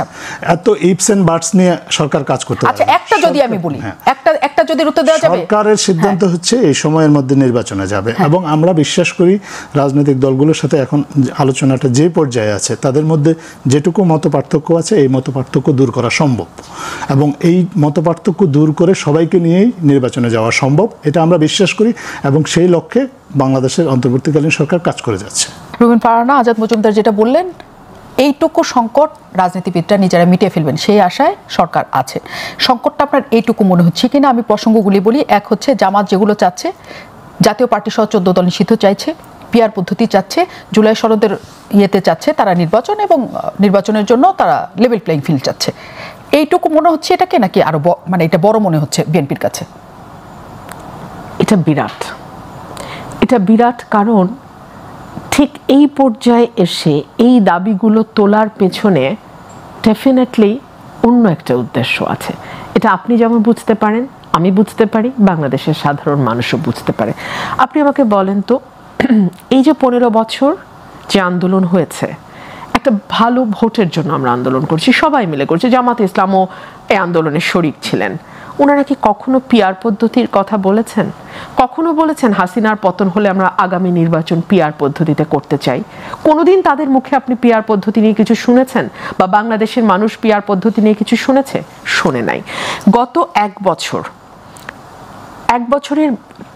এত ইফস এন্ড বাটস নিয়ে সরকার কাজ করতে পারে। আচ্ছা, একটা যদি আমি বলি, একটা যদি উত্তর দেওয়া যাবে। সরকারের সিদ্ধান্ত হচ্ছে এই সময়ের মধ্যে নির্বাচনে যাবে এবং আমরা বিশ্বাস করি রাজনৈতিক দলগুলোর সাথে এখন আলোচনাটা যে পর্যায়ে আছে তাদের মধ্যে যেটুকু মতপার্থক্য আছে এই মতপার্থক্য দূর করা সম্ভব এবং এই মতপার্থক্য দূর করে সবাইকে নিয়েই নির্বাচনে যাওয়া সম্ভব, এটা আমরা বিশ্বাস করি এবং সেই লক্ষ্যে বাংলাদেশের অন্তর্বর্তীকালীন সরকার কাজ করে যাচ্ছে। রুমিন ফারহানা, আজাদ মজুমদার যেটা বললেন, এইটুকু সংকট রাজনীতিবিদরা নিজেরা মিটিয়ে ফেলবেন সেই আশায় সরকার আছে। সংকটটা আপনার এইটুকু মনে হচ্ছে কিনা? আমি প্রসঙ্গগুলি বলি। এক হচ্ছে জামাত যেগুলো চাচ্ছে, জাতীয় পার্টি সহ 14 দল নিষিদ্ধ চাইছে, পিআর পদ্ধতি চাচ্ছে, জুলাই সনদের ইয়েতে চাচ্ছে তারা নির্বাচন এবং নির্বাচনের জন্য তারা লেভেল প্লেইং ফিল্ড চাচ্ছে। এইটুকু মনে হচ্ছে এটাকে, নাকি আরো মানে এটা বড় মনে হচ্ছে বিএনপির কাছে? এটা বিরাট কারণ ঠিক এই পর্যায়ে এসে এই দাবিগুলো তোলার পেছনে ডেফিনেটলি অন্য একটা উদ্দেশ্য আছে। এটা আপনি যেমন বুঝতে পারেন, আমি বুঝতে পারি, বাংলাদেশের সাধারণ মানুষও বুঝতে পারে। আপনি আমাকে বলেন তো, এই যে 15 বছর যে আন্দোলন হয়েছে, একটা ভালো ভোটের জন্য আমরা আন্দোলন করছি, সবাই মিলে করছি, জামাতে ইসলামও এই আন্দোলনে শরিক ছিলেন। ওনারা কি কখনো পিআর পদ্ধতির কথা বলেছেন? কখনো বলেছেন হাসিনার পতন হলে আমরা আগামী নির্বাচন পিআর পদ্ধতিতে করতে চাই? কোনোদিন তাদের মুখে আপনি পিআর পদ্ধতি নিয়ে কিছু শুনেছেন বা বাংলাদেশের মানুষ পিআর পদ্ধতি নিয়ে কিছু শুনেছে? শোনে নাই। গত এক বছরের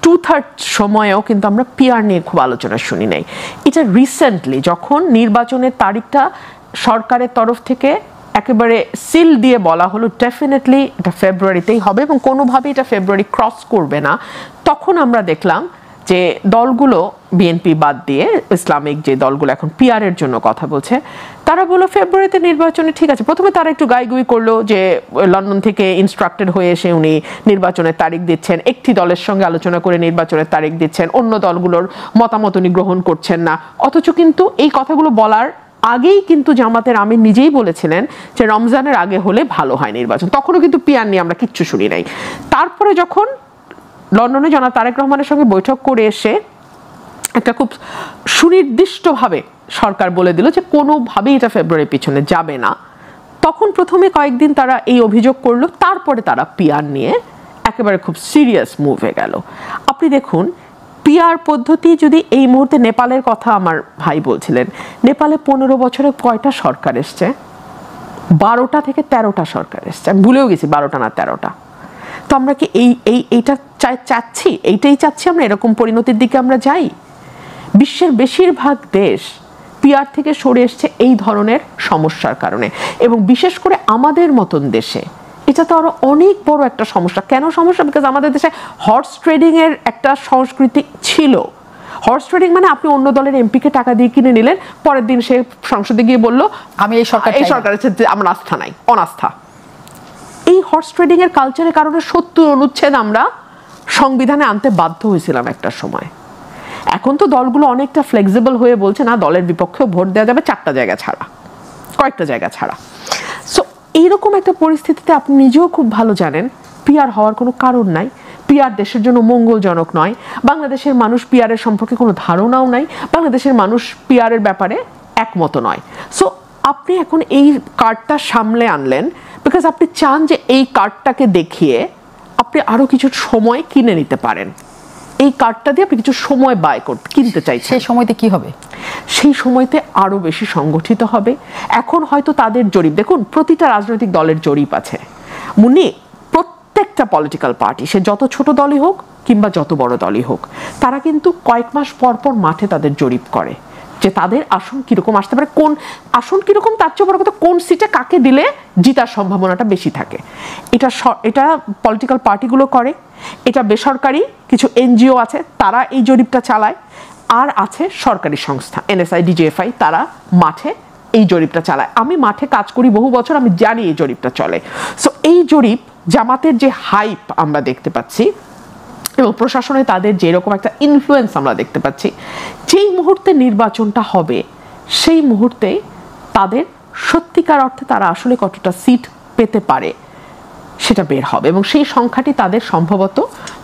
2/3 সময়েও কিন্তু আমরা পিআর নিয়ে খুব আলোচনা শুনি নাই। এটা রিসেন্টলি যখন নির্বাচনের তারিখটা সরকারের তরফ থেকে একেবারে সিল দিয়ে বলা হলো ডেফিনেটলি এটা ফেব্রুয়ারিতেই হবে এবং কোনোভাবেই এটা ফেব্রুয়ারি ক্রস করবে না, তখন আমরা দেখলাম যে দলগুলো বিএনপি বাদ দিয়ে ইসলামিক যে দলগুলো এখন পিআর এর জন্য কথা বলছে, তারা বললো ফেব্রুয়ারিতে নির্বাচনে ঠিক আছে। প্রথমে তারা একটু গাইগুই করলো যে লন্ডন থেকে ইনস্ট্রাক্টেড হয়ে এসে উনি নির্বাচনের তারিখ দিচ্ছেন, একটি দলের সঙ্গে আলোচনা করে নির্বাচনের তারিখ দিচ্ছেন, অন্য দলগুলোর মতামত উনি গ্রহণ করছেন না। অথচ কিন্তু এই কথাগুলো বলার আগেই কিন্তু জামাতের আমির নিজেই বলেছিলেন যে রমজানের আগে হলে ভালো হয় নির্বাচন। তখনও কিন্তু পিআর নিয়ে আমরা কিচ্ছু শুনি নাই। তারপরে যখন লন্ডনে জনাব তারেক রহমানের সঙ্গে বৈঠক করে এসে একটা খুব সুনির্দিষ্টভাবে সরকার বলে দিল যে কোনোভাবেই এটা ফেব্রুয়ারির পিছনে যাবে না, তখন প্রথমে কয়েকদিন তারা এই অভিযোগ করলো, তারপরে তারা পিআর নিয়ে একেবারে খুব সিরিয়াস মুভ হয়ে গেল। আপনি দেখুন পিআর পদ্ধতি যদি এই মুহূর্তে, নেপালের কথা আমার ভাই বলছিলেন, নেপালে 15 বছরে কয়টা সরকার এসছে? 12টা থেকে 13টা সরকার এসছে, আমি ভুলেও গেছি 12টা না 13টা। তো আমরা কি এইটা চাচ্ছি? এইটাই চাচ্ছি আমরা, এরকম পরিণতির দিকে আমরা যাই? বিশ্বের বেশিরভাগ দেশ পিআর থেকে সরে এসছে এই ধরনের সমস্যার কারণে, এবং বিশেষ করে আমাদের মতন দেশে এটা তো আরো অনেক বড় একটা সমস্যা। কেন সমস্যা? বিকজ আমাদের দেশে হর্স ট্রেডিং এর একটা সংস্কৃতি ছিল। হর্স ট্রেডিং মানে আপনি অন্য দলের এমপিকে টাকা দিয়ে কিনে নিলেন, পরের দিন সে সংসদে গিয়ে বলল আমি এই সরকারের সাথে আমার আস্থা নাই, অনাস্থা। এই হর্স ট্রেডিং এর কালচারের কারণে 70 অনুচ্ছেদ আমরা সংবিধানে আনতে বাধ্য হয়েছিলাম একটা সময়। এখন তো দলগুলো অনেকটা ফ্লেক্সিবল হয়ে বলছে না, দলের বিপক্ষেও ভোট দেওয়া যাবে 4টা জায়গা ছাড়া, কয়েকটা জায়গা ছাড়া। সো এইরকম একটা পরিস্থিতিতে আপনি নিজেও খুব ভালো জানেন পিআর হওয়ার কোনো কারণ নাই। পিআর দেশের জন্য মঙ্গলজনক নয়। বাংলাদেশের মানুষ পিআর এর সম্পর্কে কোনো ধারণাও নাই। বাংলাদেশের মানুষ পিআর এর ব্যাপারে একমত নয়। সো আপনি এখন এই কার্ডটা সামলে আনলেন বিকজ আপনি চান যে এই কার্ডটাকে দেখিয়ে আপনি আরো কিছু সময় কিনে নিতে পারেন। এই কার্ডটা দিয়ে আপনি কিছু সময় কিনতে চাইছেন। সেই সময়তে কি হবে? সেই সময়তে আরো বেশি সংগঠিত হবে। এখন হয়তো তাদের জরিপ দেখুন, প্রতিটা রাজনৈতিক দলের জরিপ আছে মুন্নি, প্রত্যেকটা পলিটিক্যাল পার্টি সে যত ছোট দলই হোক কিংবা যত বড় দলই হোক, তারা কিন্তু কয়েক মাস পর পর মাঠে তাদের জরিপ করে যে তাদের আসন কিরকম আসতে পারে, কোন আসন কিরকম, তার চেয়ে বড় কথা কোন সিটে কাকে দিলে জিতার সম্ভাবনাটা বেশি থাকে। এটা পলিটিক্যাল পার্টিগুলো করে, এটা বেসরকারি কিছু এনজিও আছে তারা এই জরিপটা চালায়, আর আছে সরকারি সংস্থা এনএসআই ডিজিএফআই, তারা মাঠে এই জরিপটা চালায়। আমি মাঠে কাজ করি বহু বছর, আমি জানি এই জরিপটা চলে। সো এই জরিপ, জামাতের যে হাইপ আমরা দেখতে পাচ্ছি এবং প্রশাসনে তাদের যেরকম একটা ইনফ্লুয়েন্স আমরা দেখতে পাচ্ছি, যেই মুহূর্তে নির্বাচনটা হবে সেই মুহূর্তে তাদের সত্যিকার অর্থে তারা আসলে কতটা সিট পেতে পারে সেটা বের হবে, এবং সেই সংখ্যাটি তাদের সম্ভবত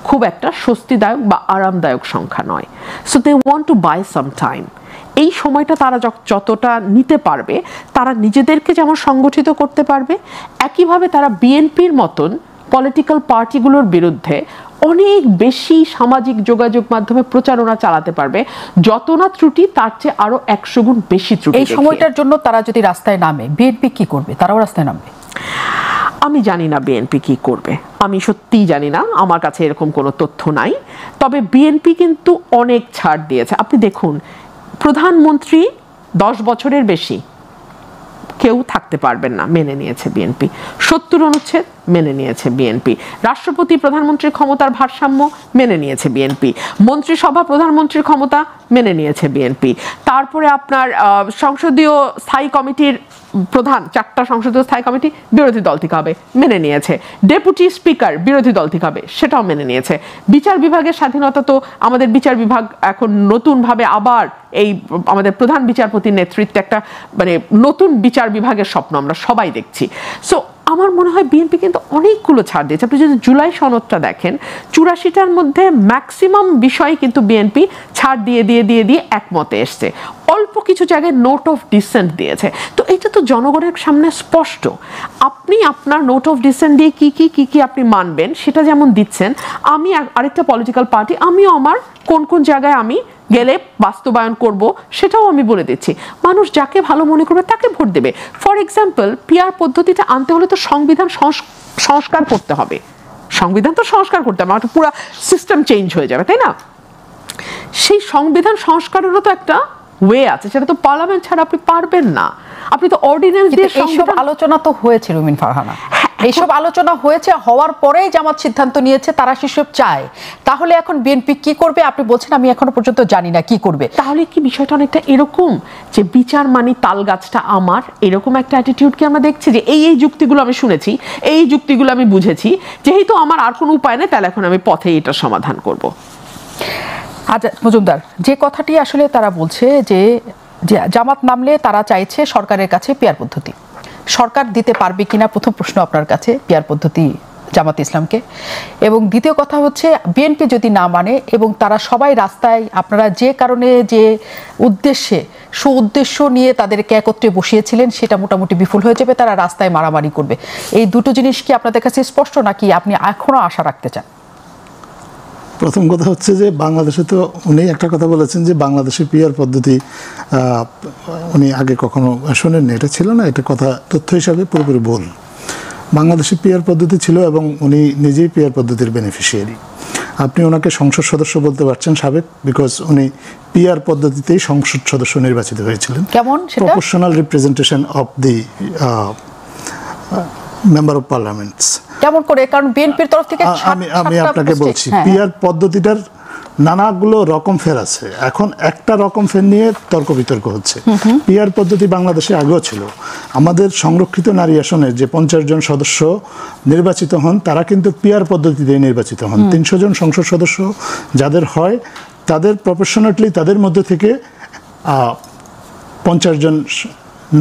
খুব একটা স্বস্তিদায়ক বা আরামদায়ক সংখ্যা নয়। So they want to buy some time. এই সময়টা তারা যতটা নিতে পারবে, তারা নিজেদেরকে যেমন সংগঠিত করতে পারবে, একইভাবে তারা বিএনপির মতন পলিটিক্যাল পার্টিগুলোর বিরুদ্ধে অনেক বেশি সামাজিক যোগাযোগ মাধ্যমে প্রচারণা চালাতে পারবে, যত না ত্রুটি তার চেয়ে আরো 100 গুণ বেশি ত্রুটি। এই সময়টার জন্য তারা যদি রাস্তায় নামে, বিএনপি কি করবে? তারাও রাস্তায় নামবে? আমি জানি না বিএনপি কি করবে, আমি সত্যিই জানি না, আমার কাছে এরকম কোনো তথ্য নাই। তবে বিএনপি কিন্তু অনেক ছাড় দিয়েছে। আপনি দেখুন, প্রধানমন্ত্রী 10 বছরের বেশি কেউ থাকতে পারবেন না, মেনে নিয়েছে বিএনপি। 70 অনুচ্ছেদ মেনে নিয়েছে বিএনপি। রাষ্ট্রপতি প্রধানমন্ত্রীর ক্ষমতার ভারসাম্য মেনে নিয়েছে বিএনপি। মন্ত্রিসভা প্রধানমন্ত্রীর ক্ষমতা মেনে নিয়েছে বিএনপি। তারপরে আপনার সংসদীয় স্থায়ী কমিটির প্রধান, 4টা সংসদীয় স্থায়ী কমিটি বিরোধী দল থেকে হবে, মেনে নিয়েছে। ডেপুটি স্পিকার বিরোধী দল থেকে হবে, সেটাও মেনে নিয়েছে। বিচার বিভাগের স্বাধীনতা, তো আমাদের বিচার বিভাগ এখন নতুনভাবে আবার এই আমাদের প্রধান বিচারপতির নেতৃত্বে একটা মানে নতুন বিচার বিভাগের স্বপ্ন আমরা সবাই দেখছি। সো আমার মনে হয় বিএনপি কিন্তু অনেকগুলো ছাড় দিয়েছে। আপনি যদি জুলাই সনদটা দেখেন, 84টার মধ্যে ম্যাক্সিমাম বিষয় কিন্তু বিএনপি ছাড় দিয়ে দিয়ে দিয়ে দিয়ে একমতে এসছে। অল্প কিছু জায়গায় নোট অফ ডিসেন্ট দিয়েছে। তো এটা তো জনগণের সামনে স্পষ্ট। আপনি আপনার নোট অফ ডিসেন্ট দিয়ে কি কি কি কি আপনি মানবেন সেটা যেমন দিচ্ছেন, আমি আরেকটা পলিটিক্যাল পার্টি, আমিও আমার কোন কোন জায়গায় আমি গেলে বাস্তবায়ন করব সেটাও আমি বলে দিচ্ছি। মানুষ যাকে ভালো মনে করবে তাকে ভোট দেবে। ফর এক্সাম্পল, পিআর পদ্ধতিটা আনতে হলে তো সংবিধান সংস্কার করতে হবে। সংবিধান তো সংস্কার করতে হবে, আমার পুরো সিস্টেম চেঞ্জ হয়ে যাবে, তাই না? সেই সংবিধান সংস্কারেরও তো একটা ওয়ে আছে, সেটা তো পার্লামেন্ট ছাড়া আপনি পারবেন না। আপনি তো অর্ডিন্যান্স দিয়ে এইসব আলোচনা তো হয়েছে রুমিন ফারহানা, এইসব আলোচনা হয়েছে, হওয়ার পরেই জামাত সিদ্ধান্ত নিয়েছে তারা সেসব চায়। তাহলে এখন বিএনপি কি করবে? আপনি বলছেন আমি এখনো পর্যন্ত জানি না কি করবে। তাহলে কি বিষয়টা অনেকটা এরকম যে বিচার মানি তাল গাছটা আমার, এরকম একটা অ্যাটিটিউড কি আমরা দেখছি যে এই যুক্তিগুলো আমি শুনেছি, এই যুক্তিগুলো আমি বুঝেছি, যেহেতু আমার আর কোনো উপায় নেই, তাহলে এখন আমি পথে এটা সমাধান করব। আচ্ছা মজুমদার, যে কথাটি আসলে তারা বলছে যে জামাত নামলে তারা চাইছে সরকারের কাছে পিয়ার পদ্ধতি, সরকার দিতে পারবে কিনা প্রথম প্রশ্ন আপনার কাছে পিয়ার পদ্ধতি জামাত ইসলামকে। এবং দ্বিতীয় কথা হচ্ছে বিএনপি যদি না মানে এবং তারা সবাই রাস্তায়, আপনারা যে কারণে যে উদ্দেশ্যে উদ্দেশ্য নিয়ে তাদেরকে একত্রে বসিয়েছিলেন সেটা মোটামুটি বিফল হয়ে যাবে, তারা রাস্তায় মারামারি করবে। এই দুটো জিনিস কি আপনাদের কাছে স্পষ্ট নাকি আপনি এখনো আশা রাখতে চান? প্রথম কথা হচ্ছে যে বাংলাদেশে তো উনি একটা কথা বলেছেন যে বাংলাদেশে পিয়ার পদ্ধতি উনি আগে কখনো শোনেননি, এটা ছিল না, এটা কথা তথ্য হিসাবে পুরোপুরি ভুল। বাংলাদেশে পিয়ার পদ্ধতি ছিল এবং উনি নিজেই পিয়ার পদ্ধতির বেনিফিশিয়ারি। আপনি ওনাকে সংসদ সদস্য বলতে পারছেন সাবেক, বিকজ উনি পিয়ার পদ্ধতিতেই সংসদ সদস্য নির্বাচিত হয়েছিলেন। কেমন সেটা? Proportional representation of the member of parliaments. কেমন করে? কারণ বিএনপির তরফ থেকে আমি আপনাকে বলছি পিয়ার পদ্ধতিটার নানাগুলো রকম ফের আছে। এখন একটা রকম ফের নিয়ে তর্ক বিতর্ক হচ্ছে। পিয়ার পদ্ধতি বাংলাদেশে আগেও ছিল। আমাদের সংরক্ষিত নারী আসনের যে 50 জন সদস্য নির্বাচিত হন তারা কিন্তু পিয়ার পদ্ধতিতে নির্বাচিত হন। 300 জন সংসদ সদস্য যাদের হয় তাদের প্রপোর্শনেটলি তাদের মধ্যে থেকে 50 জন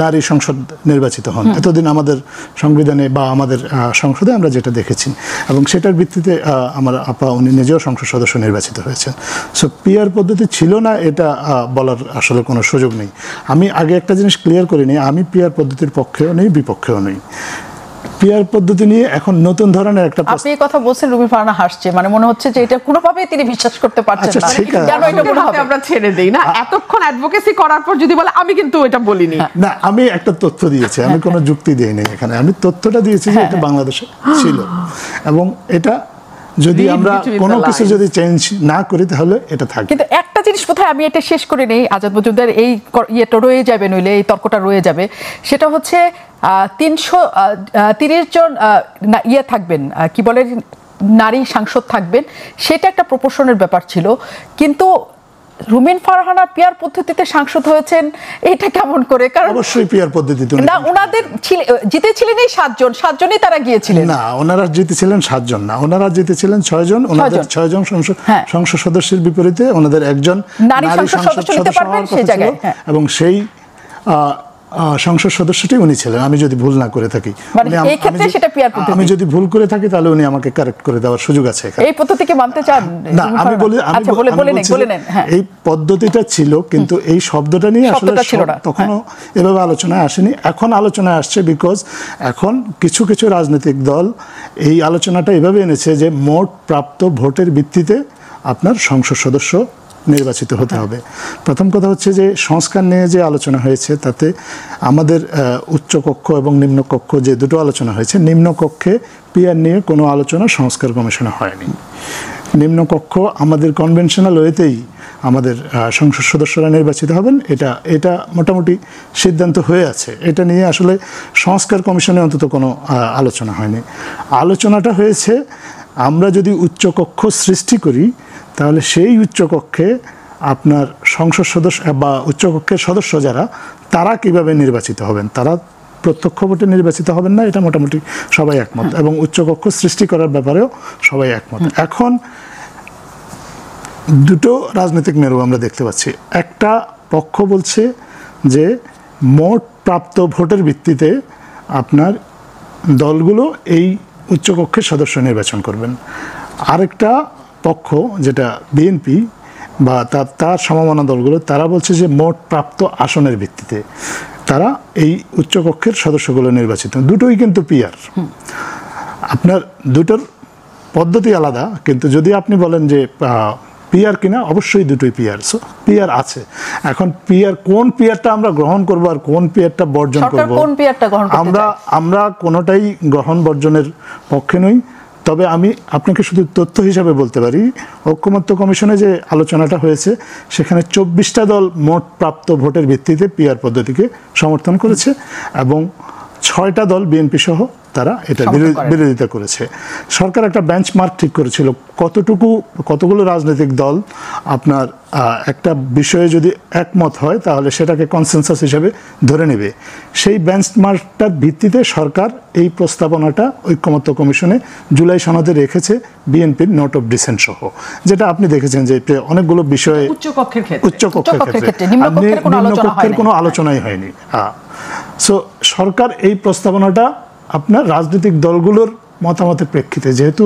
নারী সংসদ নির্বাচিত হন। এতদিন আমাদের সংবিধানে বা আমাদের সংসদে আমরা যেটা দেখেছি, এবং সেটার ভিত্তিতে আমার আপা উনি নিজেও সংসদ সদস্য নির্বাচিত হয়েছেন। সো পিয়ার পদ্ধতি ছিল না এটা বলার আসলে কোনো সুযোগ নেই। আমি আগে একটা জিনিস ক্লিয়ার করিনি, আমি পিয়ার পদ্ধতির পক্ষেও নেই বিপক্ষেও নেই। পিয়ার পদ্ধতি নিয়ে এখন নতুন ধরনের একটা আপনি এই কথা বলছেন, রুমি ফারহানা হাসছে, মানে মনে হচ্ছে যে এটা কোনোভাবেই তিনি বিশ্বাস করতে পারছেন না। কেন এটা মনে হবে আমরা ছেড়ে দেই না? এতক্ষণ অ্যাডভোকেসি করার পর যদি বলে আমি কিন্তু এটা বলিনি। না, আমি একটা তথ্য দিয়েছি, আমি কোনো যুক্তি দেইনি এখানে। আমি তথ্যটা দিয়েছি যে এটা বাংলাদেশে ছিল এবং এটা যদি আমরা কোনো কিছু যদি চেঞ্জ না করি তাহলে এটা থাকবে। কিন্তু একটা জিনিস কোথায় আমি এটা শেষ করে নেই, আজাদ মজুমদার, এই ইয়েটা রয়ে যাবে, নইলে এই তর্কটা রয়ে যাবে। সেটা হচ্ছে 330 জন থাকবেন, কি বলে, নারী সাংসদ থাকবেন, সেটা একটা প্রপোর্শনের ব্যাপার ছিল। কিন্তু রুমিন ফারহানা পিয়ার পদ্ধতিতে সাংসদ হয়েছেন, এটা কেমন করে? কারণ অবশ্যই পিয়ার পদ্ধতিতে না, ওনাদের জিতেছিলেন এই 7 জন, 7 জনই তারা গিয়েছিলেন। না, ওনারা জিতেছিলেন 7 জন না, ওনারা জিতেছিলেন 6 জন। ওনাদের 6 জন সংসদ সদস্যের বিপরীতে ওনাদের একজন নারী সংসদ সদস্য হওয়ার কথা ছিল, এবং সেই সংসদ সদস্যটি উনি ছিলেন, আমি যদি ভুল না করে থাকি। আমি যদি ভুল করে থাকি তাহলে উনি আমাকে কারেক্ট করে দেওয়ার সুযোগ আছে। এই পদ্ধতিকে মানতে চান? না, আমি বলি এই পদ্ধতিটা ছিল, কিন্তু এই শব্দটা নিয়ে আসলে তখনও এভাবে আলোচনায় আসেনি। এখন আলোচনায় আসছে বিকজ এখন কিছু কিছু রাজনৈতিক দল এই আলোচনাটা এভাবে এনেছে যে মোট প্রাপ্ত ভোটের ভিত্তিতে আপনার সংসদ সদস্য নির্বাচিত হতে হবে। প্রথম কথা হচ্ছে যে সংস্কার নিয়ে যে আলোচনা হয়েছে তাতে আমাদের উচ্চকক্ষ এবং নিম্নকক্ষ যে দুটো আলোচনা হয়েছে, নিম্নকক্ষে পিয়ার নিয়ে কোনো আলোচনা সংস্কার কমিশনে হয়নি। নিম্নকক্ষ আমাদের কনভেনশনাল ওয়েতেই আমাদের সংসদ সদস্যরা নির্বাচিত হবেন, এটা মোটামুটি সিদ্ধান্ত হয়ে আছে। এটা নিয়ে আসলে সংস্কার কমিশনে অন্তত কোনো আলোচনা হয়নি। আলোচনাটা হয়েছে আমরা যদি উচ্চকক্ষ সৃষ্টি করি তাহলে সেই উচ্চকক্ষে আপনার সংসদ সদস্য বা উচ্চকক্ষের সদস্য যারা তারা কিভাবে নির্বাচিত হবেন। তারা প্রত্যক্ষ ভোটে নির্বাচিত হবেন না, এটা মোটামুটি সবাই একমত, এবং উচ্চকক্ষ সৃষ্টি করার ব্যাপারেও সবাই একমত। এখন দুটো রাজনৈতিক মেরু আমরা দেখতে পাচ্ছি। একটা পক্ষ বলছে যে মোট প্রাপ্ত ভোটের ভিত্তিতে আপনার দলগুলো এই উচ্চকক্ষের সদস্য নির্বাচন করবেন। আরেকটা পক্ষ যেটা বিএনপি বা তার সমমনা দলগুলো, তারা বলছে যে মোট প্রাপ্ত আসনের ভিত্তিতে তারা এই উচ্চকক্ষের সদস্যগুলো নির্বাচিত। দুটোই কিন্তু পিয়ার। আপনার দুটোর পদ্ধতি আলাদা, কিন্তু যদি আপনি বলেন যে পিয়ার কিনা, অবশ্যই দুটোই পিয়ার। সো পিয়ার আছে। এখন পিয়ার কোন পিয়ারটা আমরা গ্রহণ করব আর কোন পিয়ারটা বর্জন করব, আমরা কোনোটাই গ্রহণ বর্জনের পক্ষে নই। তবে আমি আপনাকে শুধু তথ্য হিসাবে বলতে পারি, ঐকমত্য কমিশনে যে আলোচনাটা হয়েছে সেখানে 24টা দল মোট প্রাপ্ত ভোটের ভিত্তিতে পিআর পদ্ধতিকে সমর্থন করেছে এবং 6টা দল বিএনপি সহ তারা এটা বিরোধিতা করেছে। সরকার একটা বেঞ্চমার্ক ঠিক করেছিল কতগুলো রাজনৈতিক দল আপনার একটা বিষয়ে যদি একমত হয় তাহলে সেটাকে কনসেনসাস হিসেবে ধরে নেবে। সেই বেঞ্চমার্কটার ভিত্তিতে সরকার এই প্রস্তাবনাটা ঐকমত্য কমিশনে জুলাই সনদে রেখেছে বিএনপির নোট অফ ডিসেন্ট সহ, যেটা আপনি দেখেছেন যে অনেকগুলো বিষয়ে উচ্চকক্ষের ক্ষেত্রে নিম্নকক্ষের কোনো আলোচনাই হয়নি। সো সরকার এই প্রস্তাবনাটা আপনার রাজনৈতিক দলগুলোর মতামতের প্রেক্ষিতে, যেহেতু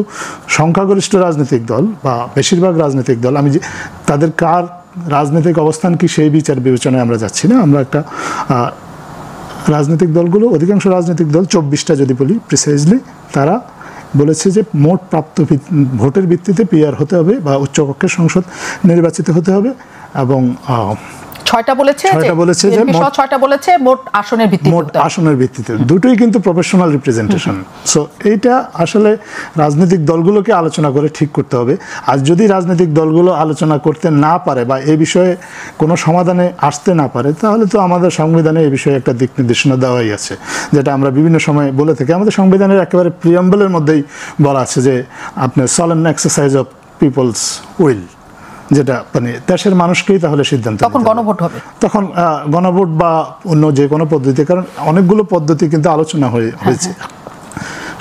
সংখ্যাগরিষ্ঠ রাজনৈতিক দল বা বেশিরভাগ রাজনৈতিক দল, আমি যে তাদের কার রাজনৈতিক অবস্থান কি সেই বিচার বিবেচনায় আমরা যাচ্ছি না, আমরা একটা রাজনৈতিক দলগুলো, অধিকাংশ রাজনৈতিক দল 24টা যদি বলি প্রিসাইজলি, তারা বলেছে যে মোট প্রাপ্ত ভোটের ভিত্তিতে পিআর হতে হবে বা উচ্চকক্ষের সংসদ নির্বাচিত হতে হবে এবং 6টা বলেছে যে মোট আসনের ভিত্তিতে দুটোই কিন্তু প্রফেশনাল রিপ্রেজেন্টেশন। সো এইটা আসলে রাজনৈতিক দলগুলোকে আলোচনা করে ঠিক করতে হবে। আর যদি রাজনৈতিক দলগুলো আলোচনা করতে না পারে বা এই বিষয়ে কোনো সমাধানে আসতে না পারে, তাহলে তো আমাদের সংবিধানে এই বিষয়ে একটা দিক নির্দেশনা দেওয়াই আছে, যেটা আমরা বিভিন্ন সময় বলে থাকি। আমাদের সংবিধানের একেবারে প্রিয়াম্বলের মধ্যেই বলা আছে যে আপনার সলেন এক্সারসাইজ অফ পিপলস উইল, যেটা মানে দেশের মানুষকেই তাহলে সিদ্ধান্ত, তখন গণভোট হবে, তখন গণভোট বা অন্য যে কোনো পদ্ধতি, কারণ অনেকগুলো পদ্ধতি কিন্তু আলোচনা হয়েছে।